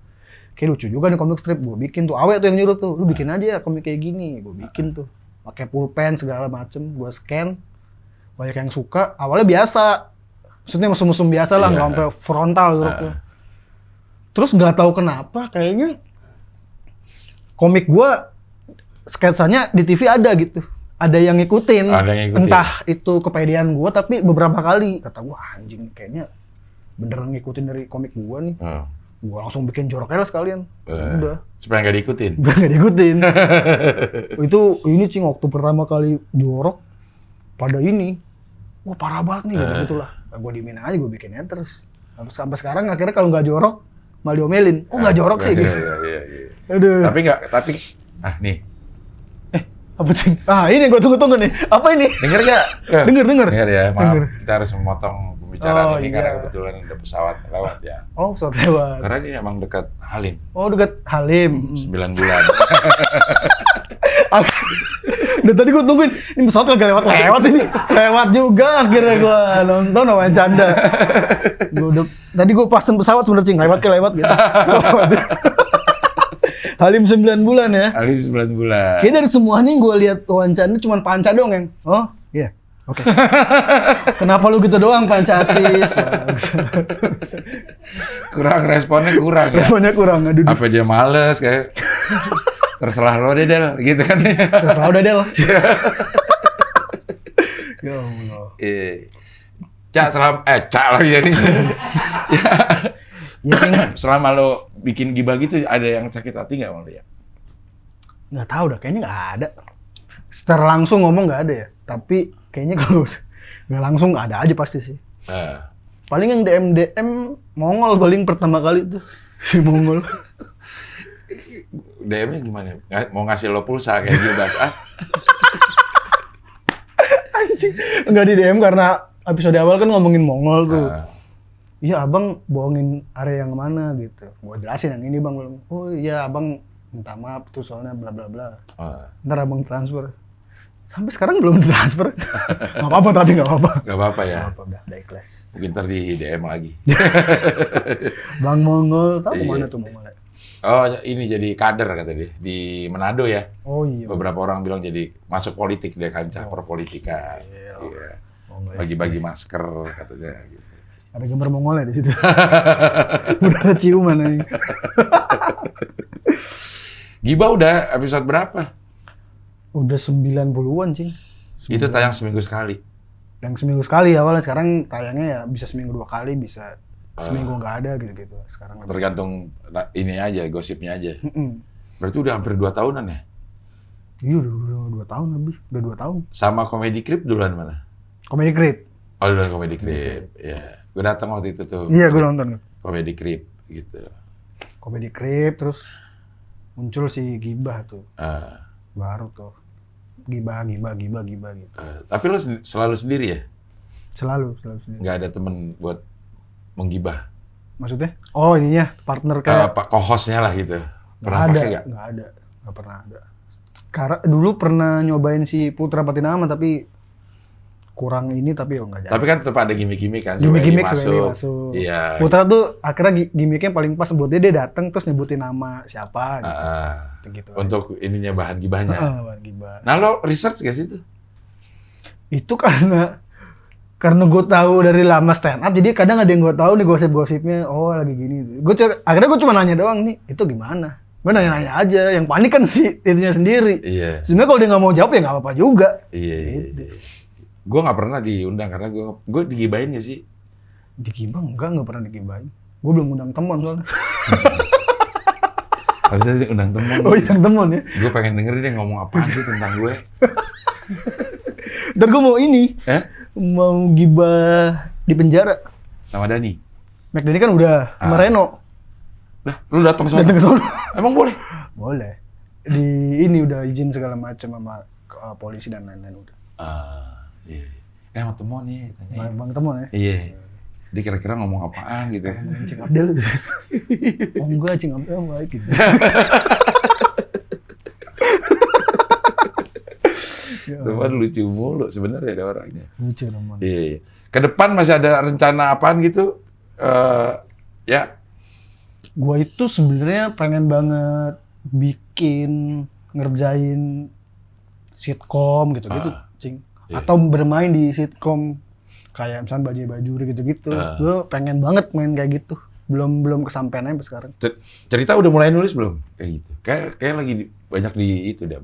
kayak lucu juga nih komik strip, gue bikin tuh. Awe tuh yang nyuruh tuh, lu bikin aja ya komik kayak gini, gue bikin tuh. Pakai pulpen segala macem, gue scan. Banyak yang suka. Awalnya biasa, maksudnya mesum-mesum biasa lah, nggak sampai frontal gitu. Terus nggak tahu kenapa, kayaknya komik gue sketsanya di TV ada gitu. Ada yang ngikutin. Entah itu kepedean gue, tapi beberapa kali kata gue anjing kayaknya beneran ngikutin dari komik gue nih. Gue langsung bikin joroknya lah sekalian. Udah. Supaya nggak diikutin. Biar nggak diikutin. Itu ini, Cing, waktu pertama kali jorok pada ini, wah parah banget nih gitu-gitulah. Gue diemin aja, gue bikinnya terus. Sampai sekarang akhirnya kalau nggak jorok malah diomelin. Oh nggak jorok sih gitu. Iya. Aduh. Tapi nih. Apa sih? Ini gue tunggu-tunggu nih. Apa ini? Denger nggak? Denger. Denger ya, maaf. Denger. Kita harus memotong pembicaraan ini karena iya. kebetulan ada pesawat lewat ya. Oh, pesawat lewat. Karena ini emang dekat Halim. Oh, dekat Halim. 9 bulan. Dan tadi gue tungguin, ini pesawat kagak lewat ini. Lewat juga akhirnya gue nonton sama canda. Tadi gue pasen pesawat sebenarnya, Cing, lewat gitu. Halim 9 bulan ya. Halim 9 bulan. Kayaknya dari semuanya yang gue lihat wawancaranya cuma Panca doang yang. Oh, iya. Oke. Kenapa lu gitu doang, Pancatis? Responnya kurang ya. Responnya kurang. Aduh. Apa dia males kayak terserah lo deh, Del, gitu kan. Terserah udah, Del. Ya Allah. Cak lagi jadi. Ya, Cing. Selama lo bikin gibah gitu, ada yang sakit hati nggak, Bang? Nggak tahu dah, kayaknya nggak ada. Secara langsung ngomong nggak ada ya. Tapi kayaknya kalau nggak langsung nggak ada aja pasti sih. Paling yang DM Mongol paling pertama kali tuh. Si Mongol. DM-nya gimana? Mau ngasih lo pulsa kayak Gilbas, Anjing. Nggak di DM karena episode awal kan ngomongin Mongol tuh. Iya, abang bohongin area yang mana gitu. Gua jelasin yang ini, Bang. Oh iya, abang minta maaf tuh soalnya bla bla bla. Ntar abang transfer. Sampai sekarang belum transfer. Nggak apa-apa tapi nggak apa-apa. Nggak apa-apa ya. Nggak apa-apa, udah ikhlas. Mungkin ntar di DM lagi. Bang Mongol, tahu Iya. mana tuh Mongol? Oh, ini jadi kader kata dia di Manado ya. Oh iya. Beberapa orang bilang jadi masuk politik dia kancah perpolitikan. Iya. Iya. Mongol. Bagi-bagi masker katanya gitu. Ada gambar Mongolnya di situ. Udah ada ciuman nih. Giba udah episode berapa? Udah 90-an, Cing. Itu tayang seminggu sekali. Yang seminggu sekali awalnya, sekarang tayangnya ya bisa seminggu 2 kali, bisa seminggu nggak ada gitu-gitu. Sekarang Tergantung ini aja, gosipnya aja. Mm-mm. Berarti udah hampir 2 tahunan ya? Iya udah 2 tahun lebih, udah 2 tahun. Sama Comedy Crib duluan mana? Comedy Crib. Oh, duluan Comedy Crib. Iya. Gue datang waktu itu tuh. Iya, gue nonton. Comedy Crib gitu. Comedy Crib, terus muncul si Gibah tuh. Ah, Baru tuh. Gibah gitu. tapi lo selalu sendiri ya? Selalu sendiri. Nggak ada temen buat menggibah? Maksudnya? Oh, ininya partner kayak Apa co-hostnya lah gitu? Pernah ada, pakai nggak? nggak pernah ada. Karena dulu pernah nyobain si Putra Patinama tapi kurang ini tapi nggak jadi. Tapi kan tetap ada gimmick-gimmick kan? supaya Gimmick dia masuk. Iya. Putra tuh akhirnya gimmicknya paling pas buat dia datang terus nyebutin nama siapa gitu. Gitu. Untuk ininya bahan gibahnya. Bahan gibah. Nah lo research gak sih itu? Itu karena gue tahu dari lama stand up, jadi kadang ada yang gue tahu nih gosip-gosipnya, oh lagi gini. Akhirnya gue cuma nanya doang nih, itu gimana? Gue nanya-nanya aja, yang panik kan si itunya sendiri. Iya. Sebenarnya kalau dia nggak mau jawab ya nggak apa-apa juga. Iya. Gitu. Gue nggak pernah diundang karena gue digibahin gak sih? Digibah nggak pernah digibahin. Gue belum undang teman soalnya. Harusnya undang teman. Oh iya teman ya. Gue pengen denger dia ngomong apaan sih tentang gue. Dan gue mau ini, mau gibah di penjara. Sama Dani. McDanny kan udah sama Reno. Lah, lu datang sana? Datang ke sono. Emang boleh? Boleh. Ini udah izin segala macam sama polisi dan lain-lain udah. Iya. Sama temen nih, tanya. Bang teman ya. Iya. Dia kira-kira ngomong apaan gitu. Cing Abdel. Oh enggak, Cing Abdel baik gitu. Teman lucu mulu sebenarnya ada orangnya. Lucu teman. Iya. Ke depan masih ada rencana apaan gitu? Ya. Gua itu sebenarnya pengen banget bikin ngerjain sitkom gitu-gitu, Cing. Iya. Atau bermain di sitkom kayak misalnya Bajai Bajuri gitu-gitu. Gue pengen banget main kayak gitu. Belum kesampean aja sampai sekarang. Cerita udah mulai nulis belum? Kayak gitu. Kayak lagi banyak di itu dah.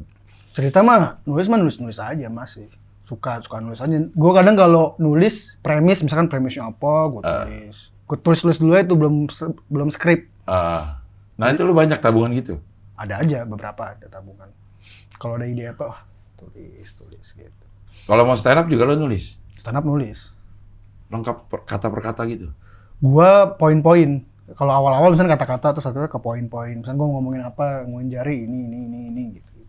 Cerita mah nulis aja masih. Suka nulis aja. Gue kadang kalau nulis premis, misalkan premisnya apa, gue tulis. Gue tulis dulu aja itu belum skrip. Nah itu lu banyak tabungan gitu? Ada aja beberapa ada tabungan. Kalau ada ide apa, tulis gitu. Kalau mau stand up juga lu nulis? Stand up nulis. Lengkap kata per kata gitu? Gua poin-poin. Kalau awal-awal misalnya kata-kata terus akhirnya ke poin-poin. Misalnya gua ngomongin apa, ngomongin jari ini gitu.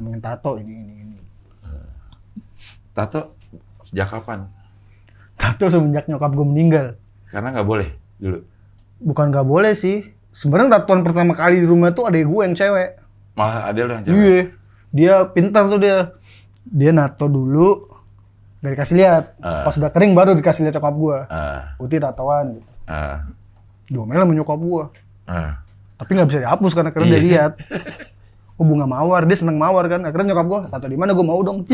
Ngomongin tato ini. Tato sejak kapan? Tato semenjak nyokap gua meninggal. Karena nggak boleh dulu. Bukan nggak boleh sih. Sebenarnya tatoan pertama kali di rumah tuh adek gue yang cewek. Malah ada lo yang cewek? Iya. Dia pintar tuh dia. Dia nato dulu. Gak dikasih lihat. Pas udah kering baru dikasih lihat cokap gua. Putih tatoan gitu. Diomelin sama nyokap gua. Tapi nggak bisa dihapus karena dia lihat. Oh bunga mawar, dia seneng mawar kan. Akhirnya nyokap gua, tato di mana gua mau dong.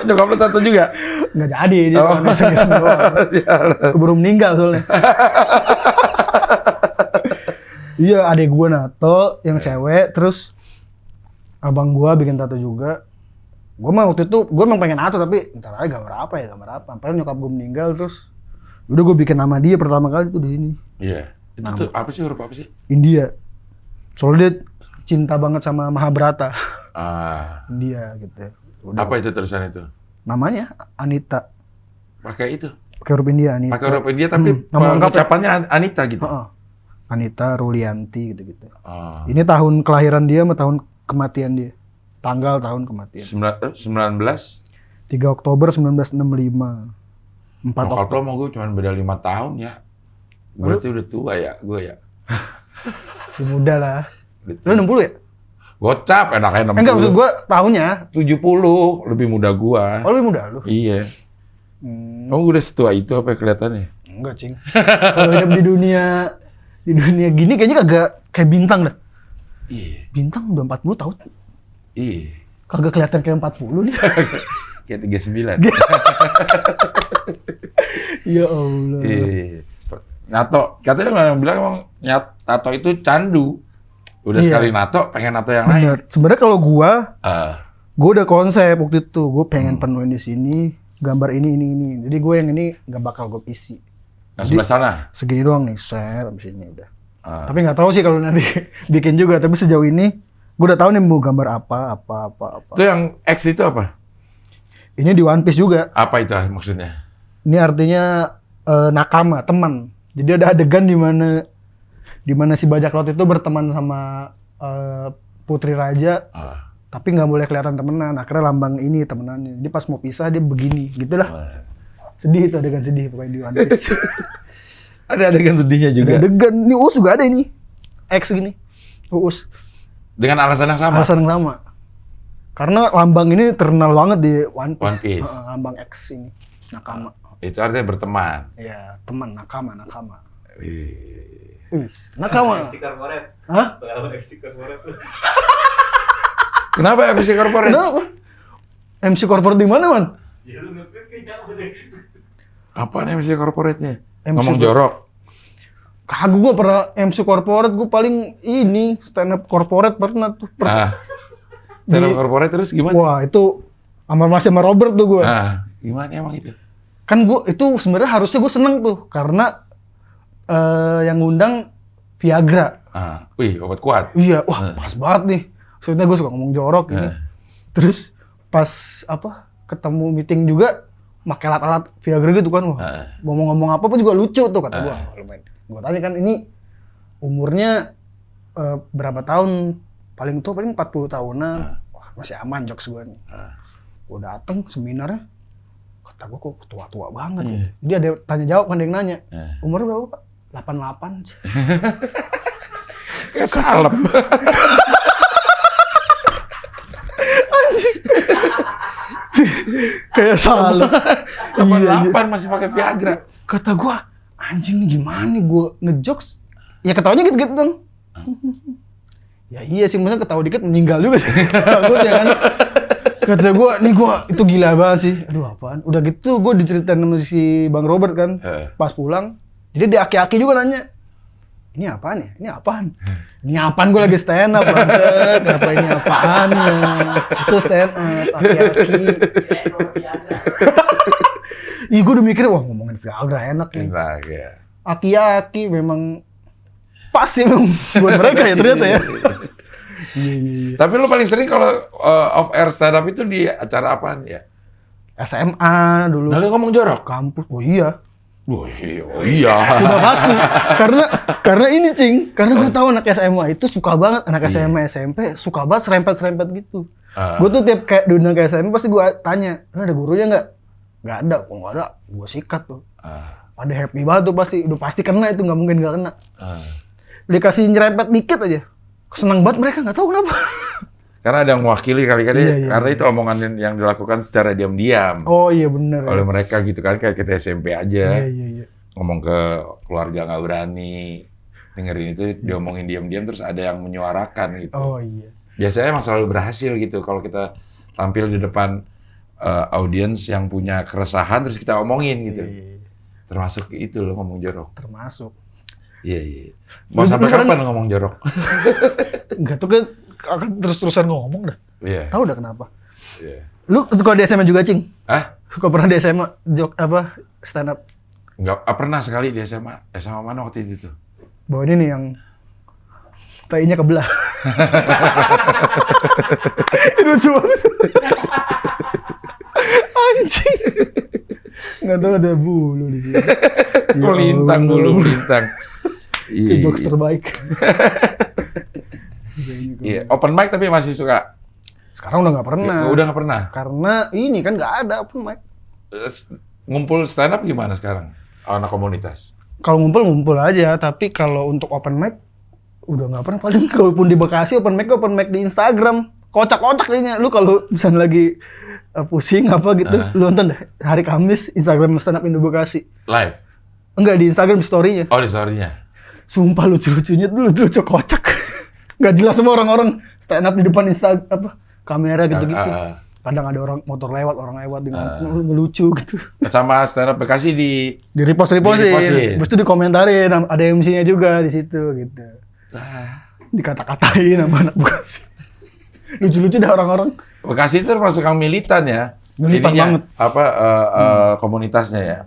Nyokap lo tato juga? Nggak jadi, dia cuma ngeseng-ngeseng doang. Keburu meninggal soalnya. Iya, adek gua nato yang cewek, terus abang gua bikin tato juga. Gue mah waktu itu, gue emang pengen nato tapi ntar aja gambar apa. Sampai nyokap gue meninggal terus, udah gue bikin nama dia pertama kali tuh di sini. Iya. Itu tuh apa sih, huruf apa sih? India. Soalnya dia cinta banget sama Mahabharata. India gitu. Udah. Apa itu tulisan itu? Namanya Anita. Pakai itu? Pakai huruf India Anita. Pakai huruf India tapi ucapannya Anita gitu? Anita Rulianti gitu-gitu. Ini tahun kelahiran dia sama tahun kematian dia. Tanggal tahun kematian. 19? 3 Oktober 1965. 4 Kalau lo mau gue cuma beda 5 tahun ya. Berarti udah tua ya, gue ya. Si muda lah. Lu 60 ya? Gocap enaknya 60. Enggak, maksud gua tahunnya. 70, lebih muda gua. Oh, lebih muda lu? Iya. Kamu udah setua itu apa kelihatannya? Enggak, Cing. Kalau hidup di dunia gini kayaknya kagak kayak bintang dah. Iya. Bintang udah 40 tahun. Iya. Kagak kelihatan kayak 40 nih. Kayak 39. Ya Allah. Iya. Nato, katanya orang bilang emang nato itu candu. Udah Iya. sekali nato, pengen nato yang lain. Bener. Sebenarnya kalau gua Ah, udah konsep waktu itu, gue pengen penuhin di sini gambar ini. Jadi gue yang ini nggak bakal gue isi. yang sebelah sana. Segini doang nih, share abis ini udah. Ah. Tapi nggak tahu sih kalau nanti bikin juga. Tapi sejauh ini gue udah tahu nih mau gambar apa. Itu yang X itu apa? Ini di One Piece juga. Apa itu maksudnya? Ini artinya nakama, teman. Jadi ada adegan di mana si bajak laut itu berteman sama putri raja, Ah. tapi nggak boleh kelihatan temenan. Akhirnya lambang ini temenannya. Jadi pas mau pisah dia begini, gitulah. Sedih itu, adegan sedih pokoknya di One Piece. Ada adegan sedihnya Ada juga. adegan, ini Uus juga ada ini. X gini, Uus. Dengan alasan yang sama. Alasan yang sama. Karena lambang ini terkenal banget di One Piece. One Piece. Lambang X ini, nakama. Itu artinya berteman. Ya, teman, nakama. Wih. Nakama. FC Corporate. Hah? Pengalaman FC Corporate tuh. Kenapa FC Corporate? Kenapa? MC Corporate di mana, Man? Ya lu nge-tweet kayak apa deh. Apaan MC Corporate-nya? MC Ngomong jorok. Kagak, gue pernah MC Corporate, gue paling ini stand up corporate pernah tuh. Stand up Di- corporate terus gimana? Wah, itu masih sama Robert tuh gue. Gimana emang itu? Kan gue itu sebenarnya harusnya gue seneng tuh karena yang ngundang Viagra. Wih, obat kuat. Iya, wah pas banget nih. Soalnya gue suka ngomong jorok gitu. Terus pas ketemu meeting juga pakai alat-alat Viagra gitu kan. Wah, ngomong-ngomong apa pun juga lucu tuh kata gue. Gue tanya kan ini umurnya berapa tahun? Paling tua paling 40 tahunan. Wah, masih aman jokes gue nih. Gue dateng seminarnya. Kata gue kok tua-tua banget ya. Dia ada tanya jawab kan, ada yang nanya. Umurnya berapa, Pak? 88. Kayak salep. Kayak salah. 88 masih pakai Viagra. Kata gue, anjing nih gimana nih gue ngejokes. Ya ketawanya gitu-gitu dong. Ya iya sih, maksudnya ketawa dikit meninggal juga sih. Takutnya kan. Kata gue, nih gue itu gila banget sih. Aduh apaan. Udah gitu gue diceritain sama si Bang Robert kan. Pas pulang. Jadi dia aki-aki juga nanya. Ini apaan ya? Ini apaan? Ini apaan, gue lagi stand up, bangsat. Kenapa ini apaan ya? Itu stand up, aki-aki. Ih, gue udah mikir, wah ngomongin Viagra enak nih. Enak ya. Aki-aki memang pas sih memang buat mereka ya ternyata ya. Iya. Tapi lu paling sering kalau off air stand up itu di acara apaan ya? SMA dulu. Nah, lu ngomong jorok? Kampus, oh iya. Oh iya. Sudah pasti. Karena ini, Cing. Karena gue tahu anak SMA itu suka banget. Anak SMA, SMP suka banget serempet-serempet gitu. Gue tuh tiap kayak diundang ke SMA pasti gue tanya, lu ada gurunya nggak? Nggak ada. Kok nggak ada? Gue sikat tuh. Pada happy banget tuh pasti. Udah pasti kena itu, nggak mungkin nggak kena. Dikasih nyerempet dikit aja. Senang banget mereka, nggak tahu kenapa. Karena ada yang mewakili kali-kali, Iya, karena itu omongan yang dilakukan secara diam-diam Oh iya bener. oleh mereka gitu kan, kayak kita SMP aja. Iya. Ngomong ke keluarga nggak berani, dengerin itu diomongin diam-diam terus ada yang menyuarakan gitu. Oh iya. Biasanya emang selalu berhasil gitu kalau kita tampil di depan audiens yang punya keresahan terus kita omongin gitu. Iya. Termasuk itu lo ngomong jorok. Termasuk. Iya. Mau sampai kapan ngomong jorok? Enggak tuh kan akan terus-terusan ngomong dah. Iya. Tahu dah kenapa. Iya. Lu suka di SMA juga, Cing? Hah? Suka pernah di SMA stand up? Enggak, pernah sekali di SMA. SMA mana waktu itu tuh? Bawa ini nih yang tainya kebelah. Lucu banget. Anjing. Nggak tahu ada bulu di sini. Melintang bulu, melintang. Itu jokes terbaik. Iya, open mic tapi masih suka. Sekarang udah nggak pernah. Udah nggak pernah. Karena ini kan nggak ada open mic. Ngumpul stand up gimana sekarang? Anak komunitas. Kalau ngumpul aja, tapi kalau untuk open mic Udah nggak pernah, paling kalaupun di Bekasi open mic di Instagram. Kocak-kocak jadinya. Lu kalau misalnya lagi pusing apa gitu, lu nonton deh hari Kamis Instagram stand up Indo Bekasi. Live. Enggak, di Instagram story-nya. Oh, di story-nya. Sumpah lucu-lucunya tuh lucu kocak. Nggak jelas semua orang-orang stand up di depan kamera gitu-gitu. Kadang ada orang motor lewat, orang lewat dengan lucu gitu. Sama stand up Bekasi di Di-repostin. Di-repostin. Terus itu dikomentarin, ada MC-nya juga di situ gitu. Dikata-katain sama anak Bekasi. Lucu-lucu dah orang-orang. Bekasi itu termasuk yang militan ya. Militan Ininya, banget. Komunitasnya ya.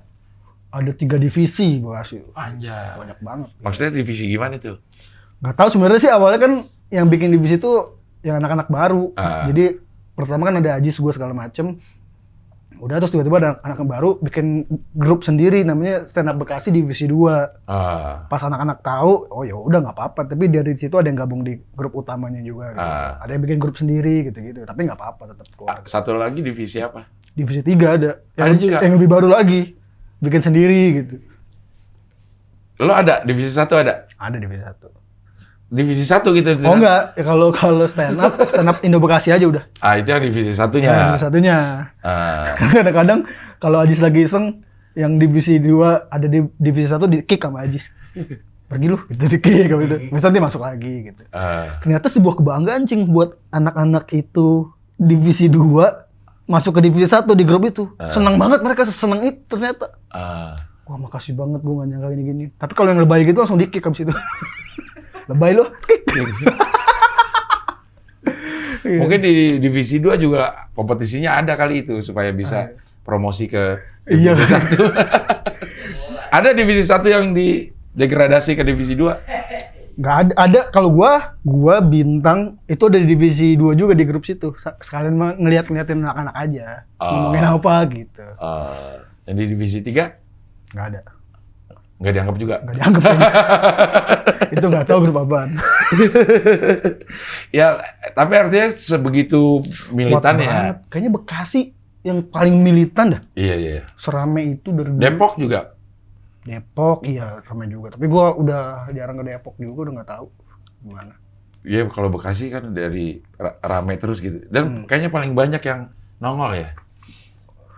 Ada 3 divisi Bekasi. Anjay. Banyak banget. Maksudnya divisi gimana itu? Nggak tahu sebenarnya sih, awalnya kan yang bikin divisi itu yang anak-anak baru. Jadi pertama kan ada Ajis, gue segala macem. Udah, terus tiba-tiba ada anak baru bikin grup sendiri namanya Stand Up Bekasi Divisi 2. Pas anak-anak tahu, oh ya udah nggak apa-apa. Tapi dari situ ada yang gabung di grup utamanya juga. Gitu. Ada yang bikin grup sendiri gitu-gitu. Tapi nggak apa-apa, tetap keluar. Satu lagi divisi apa? Divisi 3 ada. Ada juga? Yang lebih baru lagi. Bikin sendiri gitu. Lo ada? Divisi 1 ada? Ada divisi 1. Divisi 1 gitu? Oh enggak, ya kalau stand up Indo Bekasi aja udah. Itu yang divisi satunya. Nah, divisi satunya. Kadang-kadang kalau Ajis lagi iseng, yang divisi 2 ada di divisi 1 di kick sama Ajis. Pergi lu, gitu di kick gitu. Terus nanti masuk lagi gitu. Ternyata sebuah kebanggaan cing buat anak-anak itu divisi 2 masuk ke divisi 1 di grup itu. Senang banget mereka, sesenang itu ternyata. Wah, makasih banget, gue gak nyangka gini-gini. Tapi kalau yang lebay gitu langsung di kick abis itu. Lebay lo, kick. Mungkin di divisi 2 juga kompetisinya ada kali itu supaya bisa promosi ke divisi 1. Ada divisi 1 yang degradasi ke divisi 2? Nggak ada. Ada kalau gua bintang itu ada di divisi 2 juga di grup situ. Sekalian ngeliatin anak-anak aja. Ngomongin apa gitu. Yang di divisi 3? Nggak ada. Nggak dianggap juga? Nggak dianggap. Itu nggak tahu grup apaan. Ya, tapi artinya sebegitu militan ya. Kayaknya Bekasi yang paling militan dah. Iya. Serame itu dari dulu. Depok juga? Depok, iya ramai juga. Tapi gua udah jarang ke Depok juga, udah nggak tahu gimana. Iya, kalau Bekasi kan dari rame terus gitu. Dan kayaknya paling banyak yang nongol ya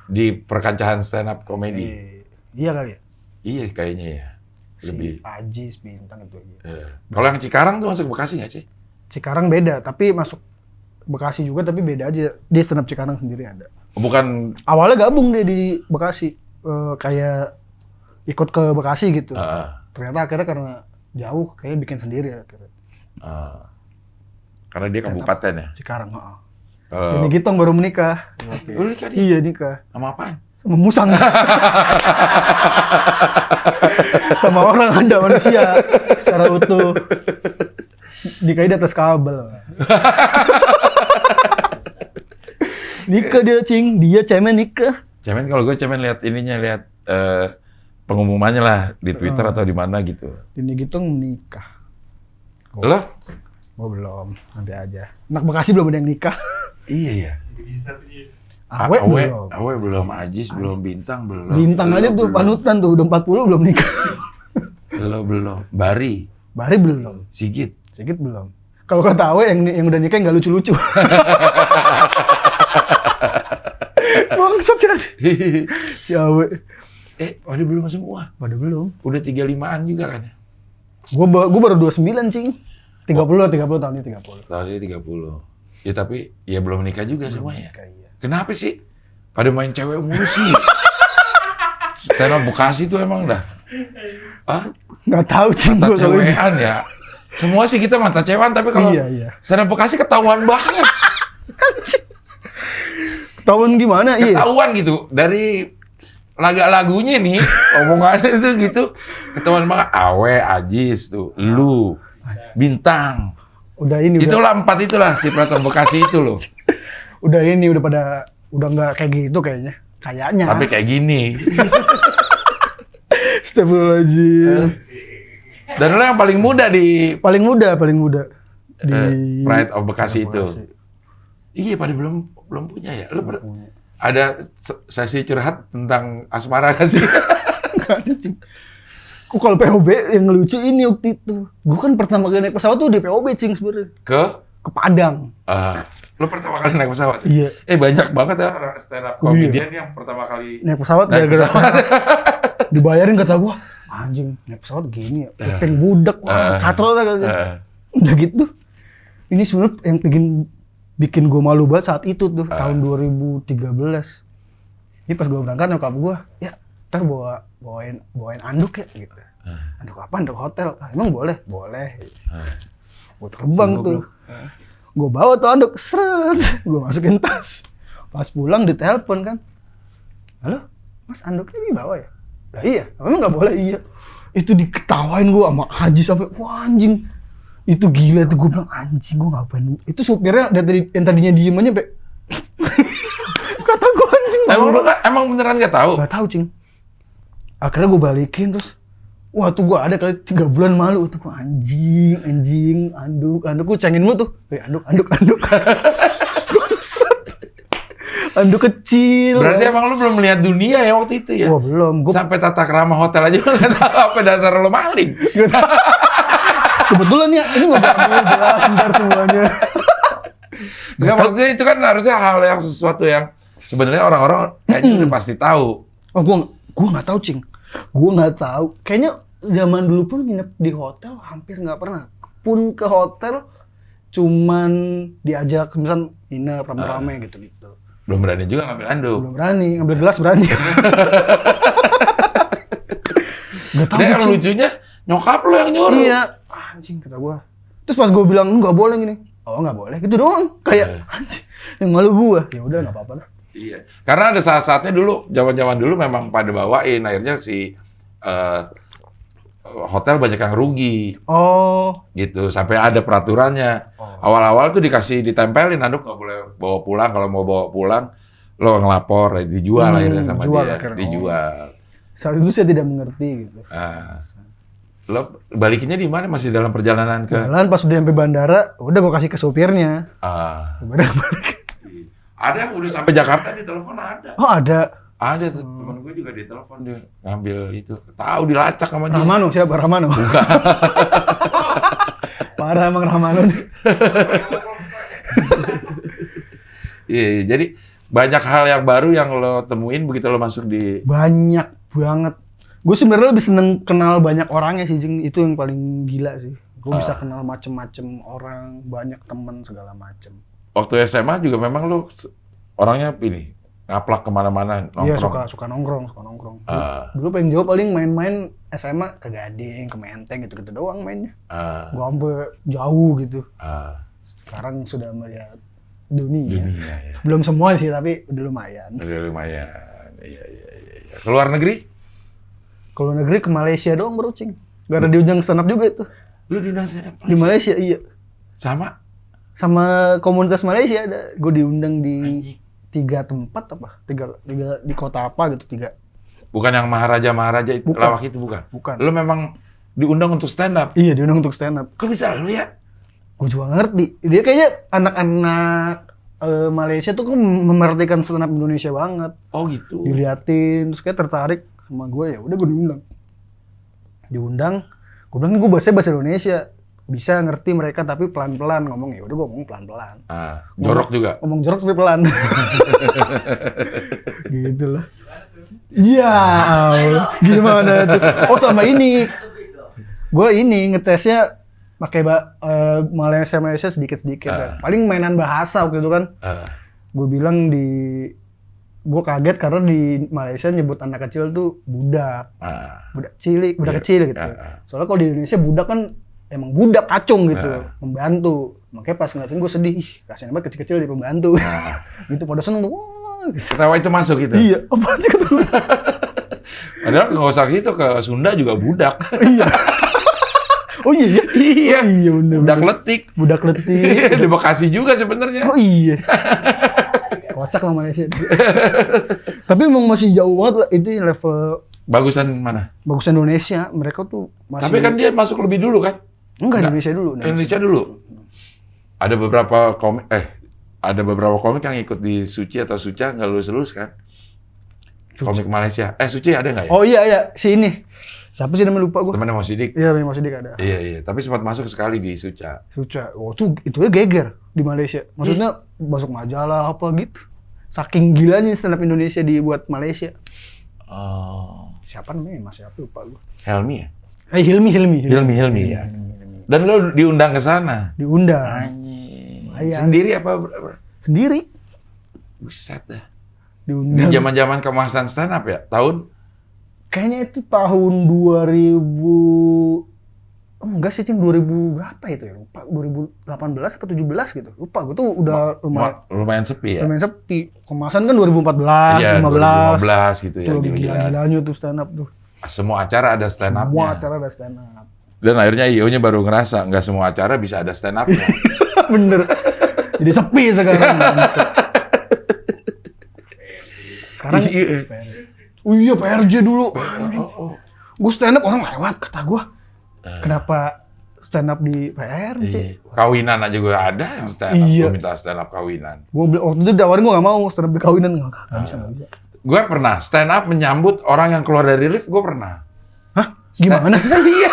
di perkacahan stand up komedi. Iya kali ya. Iya, kayaknya ya. Lebih. Si Ajis, Bintang itu aja. Kalau yang Cikarang tuh masuk Bekasi nggak sih? Cikarang beda, tapi masuk Bekasi juga, tapi beda aja. Dia stand up Cikarang sendiri ada. Bukan. Awalnya gabung dia di Bekasi, kayak ikut ke Bekasi gitu. Ternyata akhirnya karena jauh, kayaknya bikin sendiri akhirnya. Karena dia kabupaten ya? Cikarang, Ini Gitong baru menikah. Lu nikah dia? Iya, nikah. Sama apaan? Sama musang. Sama orang, ada manusia secara utuh. Nikahnya di atas kabel. Nikah dia, cing. Dia cemen nikah. Cemen, kalau gue cemen lihat pengumumannya lah di Twitter atau di mana gitu. Ini Gitong menikah. Lo? Oh belum, nanti aja. Anak Bekasi belum ada yang nikah. Iya ya. Divisi 1 dia. Awe belum, Ajis belum, Bintang belum. Bintang aja tuh panutan tuh, udah 40 belum nikah. Belum. Bari belum. Sigit belum. Kalau kata Awe yang udah nikah nggak lucu-lucu. Bangsat sih. Si Awe. Waduh belum semua. Waduh belum. Udah 35-an juga kan? Gua baru 29, cing. 30 tahun ini 30. Tahun ini 30. Ya tapi ya belum nikah juga semuanya. Iya. Kenapa sih? Pada main cewek mulu sih. Stand up Bekasi tuh emang dah. Nggak tahu, cing. Mata cewekan ya. Semua sih kita mata cewekan, tapi kalau Iya. stand up Bekasi ketahuan banget. Ketahuan gimana? Iya. Ketahuan gitu. Dari lagu-lagunya nih, omongannya itu gitu. Ketahuan banget. Awe, Ajis tuh, lu, Bintang. Udah ini. Itulah 4 itulah si Prator Bekasi itu loh. Udah nggak kayak gitu kayaknya. Kayaknya. Tapi kayak gini. Astagfirullahaladzim. Dan lo yang paling muda di Paling muda di Pride of Bekasi itu. Iya, pada belum punya ya. Lo ada sesi curhat tentang asmara nggak sih? Nggak ada, cing. Kalau POB yang lucu ini waktu itu. Gue kan pertama kali naik pesawat tuh di POB Cing sebenarnya. Ke Padang. Lu pertama kali naik pesawat? Iya. Banyak banget ya orang stand up comedian yang pertama kali Naik pesawat gara-gara stand up. Dibayarin kata gue, anjing naik pesawat gini ya. Pengen budak, wah katro lah kata. Udah gitu. Ini sebenarnya yang bikin gue malu banget saat itu tuh, tahun 2013. Ini pas gue berangkat nyokap gue, ya ntar bawain anduk ya gitu. Anduk apa? Anduk hotel. Emang boleh? Boleh. Gue terbang tuh. Gue bawa tuh anduk, seret. Gue masukin tas. Pas pulang ditelepon kan. Halo, mas anduknya dibawa ya? Lah iya, emang nggak boleh? Iya. Itu diketawain gue sama Haji sampai, wah anjing. Itu gila tuh, gue bilang anjing gue ngapain. Itu supirnya dari yang tadinya diem aja sampai kata gue anjing. Emang beneran nggak tahu? Nggak tahu Cing. Akhirnya gue balikin terus, wah tuh gue ada kali 3 bulan malu tuh, gue anjing, anduk gue cengin mulu tuh, anduk. Anduk kecil. Berarti emang lu belum melihat dunia ya waktu itu ya? Wah belum. Sampai tata krama hotel aja lu nggak tahu apa dasar lu maling. Kebetulan ya, ini nggak jelas sebentar semuanya. Enggak, maksudnya itu kan harusnya hal yang sesuatu yang sebenarnya orang-orang kayaknya udah pasti tahu. Oh, gue nggak tahu Cing. Gue nggak tahu. Kayaknya zaman dulu pun nginep di hotel hampir nggak pernah. Pun ke hotel cuman diajak misal nginep rame-rame gitu-gitu. Belum berani juga ngambil anduk. Belum berani, ngambil gelas berani. Gak tahu. Dia yang lucunya nyokap lo yang nyuruh. Iya, anjing kata gue. Terus pas gue bilang nggak boleh gini, oh nggak boleh, gitu doang. Kayak anjing, yang malu gue. Ya udah nggak apa-apa lah. Iya, karena ada saat-saatnya dulu, zaman-zaman dulu memang pada bawain, akhirnya si hotel banyak yang rugi. Oh. Gitu, sampai ada peraturannya. Awal-awal tuh ditempelin, anduk nggak boleh bawa pulang, kalau mau bawa pulang, lo ngelapor, dijual akhirnya sama dia, akhirnya. dijual. Saat itu saya tidak mengerti gitu. Lo balikinnya di mana? Masih dalam perjalanan ke? Jalan pas udah sampai bandara, udah gue kasih ke supirnya. Balik. Ada yang udah sampai Jakarta ditelepon ada. Oh ada. Ada tuh, temen gue juga ditelepon dia ngambil itu. Tahu dilacak sama dia. Rahmano siapa? Rahmano. Bukan. Parah emang Rahmano. Iya, jadi banyak hal yang baru yang lo temuin begitu lo masuk di. Banyak banget. Gue sebenarnya lebih seneng kenal banyak orangnya sih, Jing. Itu yang paling gila sih. Gue bisa kenal macem-macem orang, banyak temen segala macem. Waktu SMA juga memang lo orangnya ini ngaplak kemana-mana nongkrong. Iya suka nongkrong. Dulu pengen jauh paling main-main SMA ke Gading, ke Menteng gitu-gitu doang mainnya. Gue sampai jauh gitu. Sekarang sudah melihat dunia. Ya. Belum semua sih tapi udah lumayan. Iya. Keluar negeri? Kalau negeri ke Malaysia doang bro Cing. Gak ada diundang stand up juga itu. Lu diundang stand up di Malaysia iya. Sama komunitas Malaysia ada. Gue diundang di 3 tempat apa? 3 di kota apa gitu 3. Bukan yang Maharaja itu lawak itu bukan. Lu memang diundang untuk stand up. Iya, diundang untuk stand up. Kok bisa lu ya? Gue juga ngerti. Dia kayaknya anak-anak Malaysia tuh memerhatikan stand up Indonesia banget. Oh gitu. Diliatin, terus kayak tertarik sama gue, ya udah gue diundang. Gue bilang gue bahasa Indonesia. Bisa ngerti mereka tapi pelan-pelan ngomong, ya udah gue ngomong pelan-pelan. Jorok juga. Ngomong jorok tapi pelan. Gitu lah. Ya Allah. Gimana tuh? Oh sama ini. Gue ngetesnya pakai Malaysia sedikit-sedikit. Paling mainan bahasa waktu itu kan. Gue bilang gue kaget karena di Malaysia nyebut anak kecil tuh budak. Budak kecil gitu. Soalnya kalau di Indonesia budak kan emang budak kacung gitu, membantu. Makanya pas ngeliatin gue sedih, kasihan banget kecil-kecil di pembantu. Gitu pada seneng tuh. Ketawa itu masuk gitu? Iya, apaan sih ketawa? Padahal nggak usah gitu, ke Sunda juga budak. Iya. Oh iya? Iya. Oh, iya bener. Budak letik. Di Bekasi juga sebenarnya. Oh iya. Kocak lah Malaysia. Tapi emang masih jauh banget lah, itu level. Bagusan mana? Bagusan Indonesia, mereka tuh masih. Tapi kan dia masuk lebih dulu kan? Enggak. Indonesia dulu. Indonesia dulu. Ada beberapa komik yang ikut di Suci atau Suca nggak lulus kan? Komik Malaysia. Suci ada nggak ya? Oh iya, si ini. Siapa sih namanya lupa gue? Temennya Mo Sidik. Iya, Mas Sidik ada. Iya. Tapi sempat masuk sekali di Suca. Suca. Oh, itu ya geger di Malaysia. Maksudnya masuk majalah apa gitu. Saking gilanya stand up Indonesia dibuat Malaysia. Oh. Siapa namanya? Mas siapa lupa gue. Helmi ya? Hilmi Ya. Dan lo diundang ke sana? Diundang. Anjing. Lumayan. Sendiri apa? Sendiri. Buset dah. Diundang. Di zaman-zaman kemasan stand up ya? Tahun? Kayaknya itu tahun 2000. Enggak sih, 2000 berapa itu ya? Lupa. 2018 atau 17 gitu. Lupa. Gue tuh udah Lumayan sepi ya? lumayan sepi. Kemasan kan 2014, Iya, 15. 2015 gitu ya. Itu lagi Gila-gila. gila-gilanya tuh stand up tuh. Semua acara ada stand up-nya. Semua acara ada stand up. Dan akhirnya IO-nya baru ngerasa, nggak semua acara bisa ada stand up-nya. Bener. Jadi sepi sekarang. Sekarang oh iya PRJ dulu. Gue stand up orang lewat kata gue. Kenapa stand up di PRJ? Kawinan aja gue ada yang stand up. Iya. Gue minta stand up kawinan. Waktu itu ditawarin gue gak mau stand up di kawinan. Gak bisa. Gue pernah stand up menyambut orang yang keluar dari lift, gue pernah. Hah? Gimana? Iya.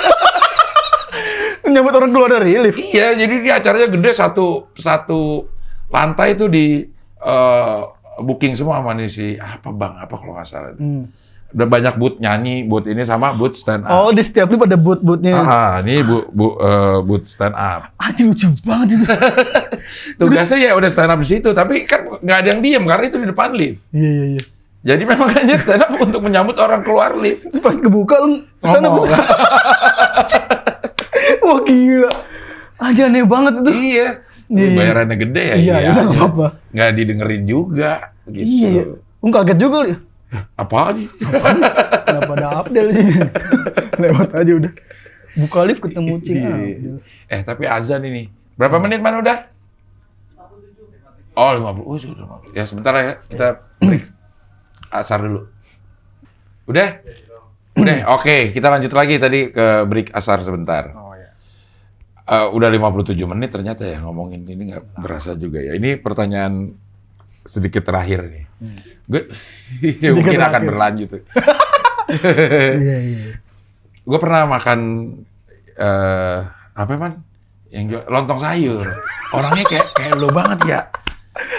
Menyambut orang keluar dari lift? Iya, jadi di acaranya gede satu lantai itu di booking semua sama nih si apa kalau nggak salah. Udah banyak booth nyanyi, booth ini sama booth stand up. Oh, di setiap lift ada booth-boothnya. Ini booth stand up. Anjir lucu banget itu. Tugasnya ya udah stand up di situ, tapi kan nggak ada yang diem karena itu di depan lift. Iya. Jadi memang hanya stand up untuk menyambut orang keluar lift. Terus pas kebuka lu stand up. Ngomong. Wah gila. Aja aneh banget itu. Iya. Iya. Bayarannya gede ya. Iya, udah nggak apa-apa. Nggak didengerin juga. Gitu. Iya. Kaget juga lu. Apaan nih? Kenapa ada Abdel sih? Lewat aja udah. Buka lift ketemu Cing Iya. Abdel. Tapi azan ini. Berapa menit man udah? 57. Oh 50. Oh sudah 50. Ya sebentar ya. Kita break. Asar dulu. Udah? Udah. Oke. Kita lanjut lagi tadi ke break asar sebentar. Oh ya. Udah 57 menit ternyata ya ngomongin ini nggak berasa juga ya. Ini pertanyaan sedikit terakhir nih. Gue mungkin akan terakhir. berlanjut. Iya. Gue pernah makan apa man? Yang jual lontong sayur. Orangnya kayak lo banget ya.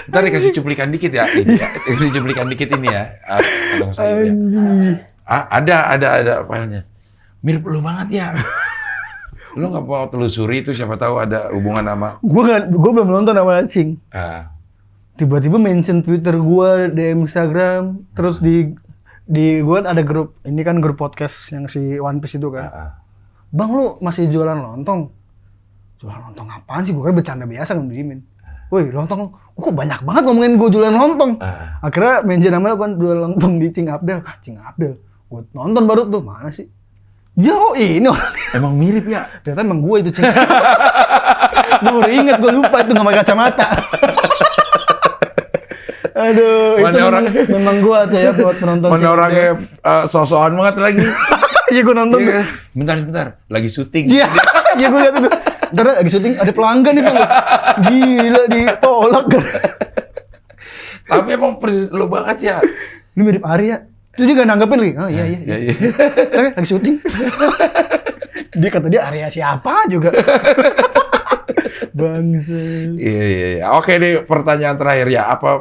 Ntar dikasih cuplikan dikit ya. Gitu ya. Dikasih cuplikan dikit ini ya. Lontong sayur ya. Ada filenya. Mirip lo banget ya. Lo nggak mau telusuri itu siapa tahu ada hubungan sama. Gue belum nonton sama Cing. Tiba-tiba mention Twitter gue, DM Instagram, terus di gue ada grup, ini kan grup podcast yang si One Piece itu kan. Bang lu masih jualan lontong? Jualan lontong apaan sih? Gue kan bercanda biasa kan dirimin. Woi lontong, kok banyak banget ngomongin gue jualan lontong. Akhirnya mention namanya kan jualan lontong di Cing Abdel. Cing Abdel, gue nonton baru tuh, mana sih? Jauh ini orang. Emang mirip ya? Ternyata emang gue itu Cing. Gue baru inget, gue lupa itu nggak pakai kacamata. Aduh, Mana itu orang memang gua tuh ya buat penonton. Mana orangnya sosokan banget lagi. Iya gua nonton. Iya. Bentar, lagi syuting. Iya, iya gua lihat itu. Ntar lagi syuting ada pelanggan itu. Gila ditolak kan. Tapi emang persis lo banget ya. Ini mirip Arya. Terus dia gak nanggepin lagi. Oh iya. Lagi syuting. Dia kata dia Arya siapa juga. Bangsa. Iya. Oke deh, pertanyaan terakhir ya. Apa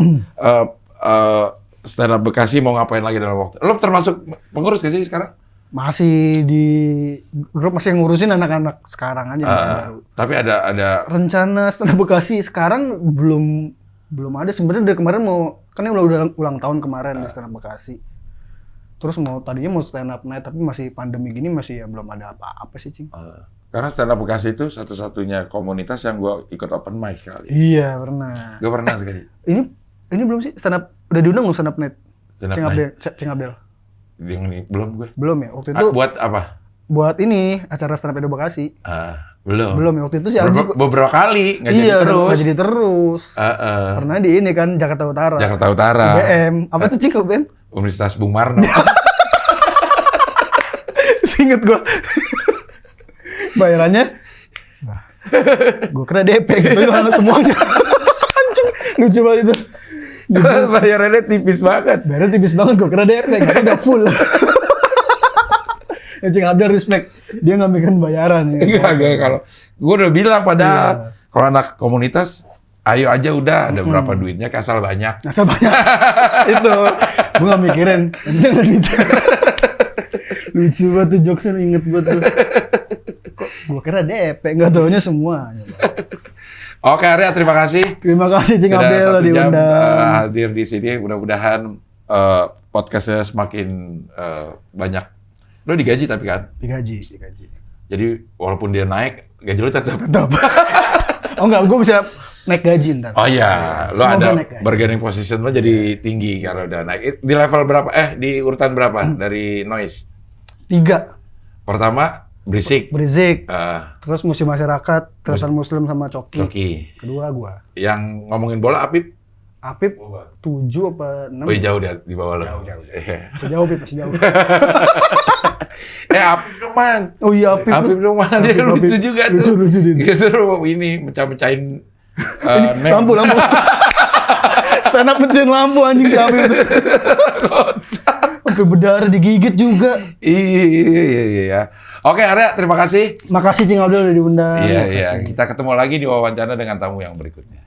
stand up Bekasi mau ngapain lagi dalam waktu? Lo termasuk pengurus gak sih sekarang? Masih di grup, masih ngurusin anak-anak sekarang aja. Baru. Tapi ada Rencana stand up Bekasi sekarang belum ada. Sebenarnya dari kemarin kan ini udah ulang tahun kemarin di stand up Bekasi. Terus tadinya mau stand up night, tapi masih pandemi gini masih ya belum ada apa-apa sih, Cing. karena stand up Bekasi itu satu-satunya komunitas yang gue ikut open mic sekali. Iya, pernah. Gue pernah sekali. Ini belum sih stand up, udah diundang belum stand up night? Stand up night. Cing Abdel. Yang ini belum gue. Belum ya, waktu itu. Buat apa? Buat ini acara stand up Edo Bekasi. Belum. Belum ya, waktu itu si Anji. Beberapa kali nggak iya, jadi terus. Nggak jadi terus. Pernah di ini kan Jakarta Utara. Jakarta Utara. UBM. Apa tuh Cing UBM? Universitas Bung Marno. Ingat gue. Bayarannya, gue kira DP gitu, semuanya. Anjing, lucu banget itu. Bayarannya tipis banget. Bayarnya tipis banget, gue kira DP, nggak full. Ya Cing Abdel respect, dia nggak mikirin bayaran. Ya. Enggak, kalau gue udah bilang padahal kalau anak komunitas, ayo aja udah ada berapa duitnya, asal banyak. Asal banyak. Itu, gue nggak mikirin. Nanti ada duit. Lucu banget tuh jokesnya, inget banget tuh. Kok gue kira DP, nggak taunya semua. Oke Arya, terima kasih. Terima kasih Cing Sudah Abdel 1 jam diundang. hadir di sini. Mudah-mudahan podcastnya semakin banyak. Lo digaji tapi kan? Digaji. Jadi walaupun dia naik, gaji lo tetap. Tetap. Oh enggak, gue bisa naik gaji ntar. Oh iya, lo Semoga ada naik gaji. bargaining position lo jadi tinggi kalau udah naik. Di level berapa? Di urutan berapa dari noise? 3, Pertama, berisik. Berisik, Eh, terus musim masyarakat, terusan muslim sama coki. Coki. Kedua gua. Yang ngomongin bola, Apip? Apip 7 apa 6? Oh, jauh dia di bawah lo. Jauh. Iya. Sejauh Apip, masih jauh. Apip dong, Man. Oh iya Apip. Apip dong, Man. Dia Apip, lucu Apip. juga tuh. Lucu dia. Dia seru ini, mecah-mecahin nem. Lampu. Stand up mecahin lampu anjing si Apip itu. Sampai berdarah digigit juga. Iya. Oke, Arya, terima kasih. Makasih Cing Abdel udah diundang. Iya. Makasih. Kita ketemu lagi di wawancara dengan tamu yang berikutnya.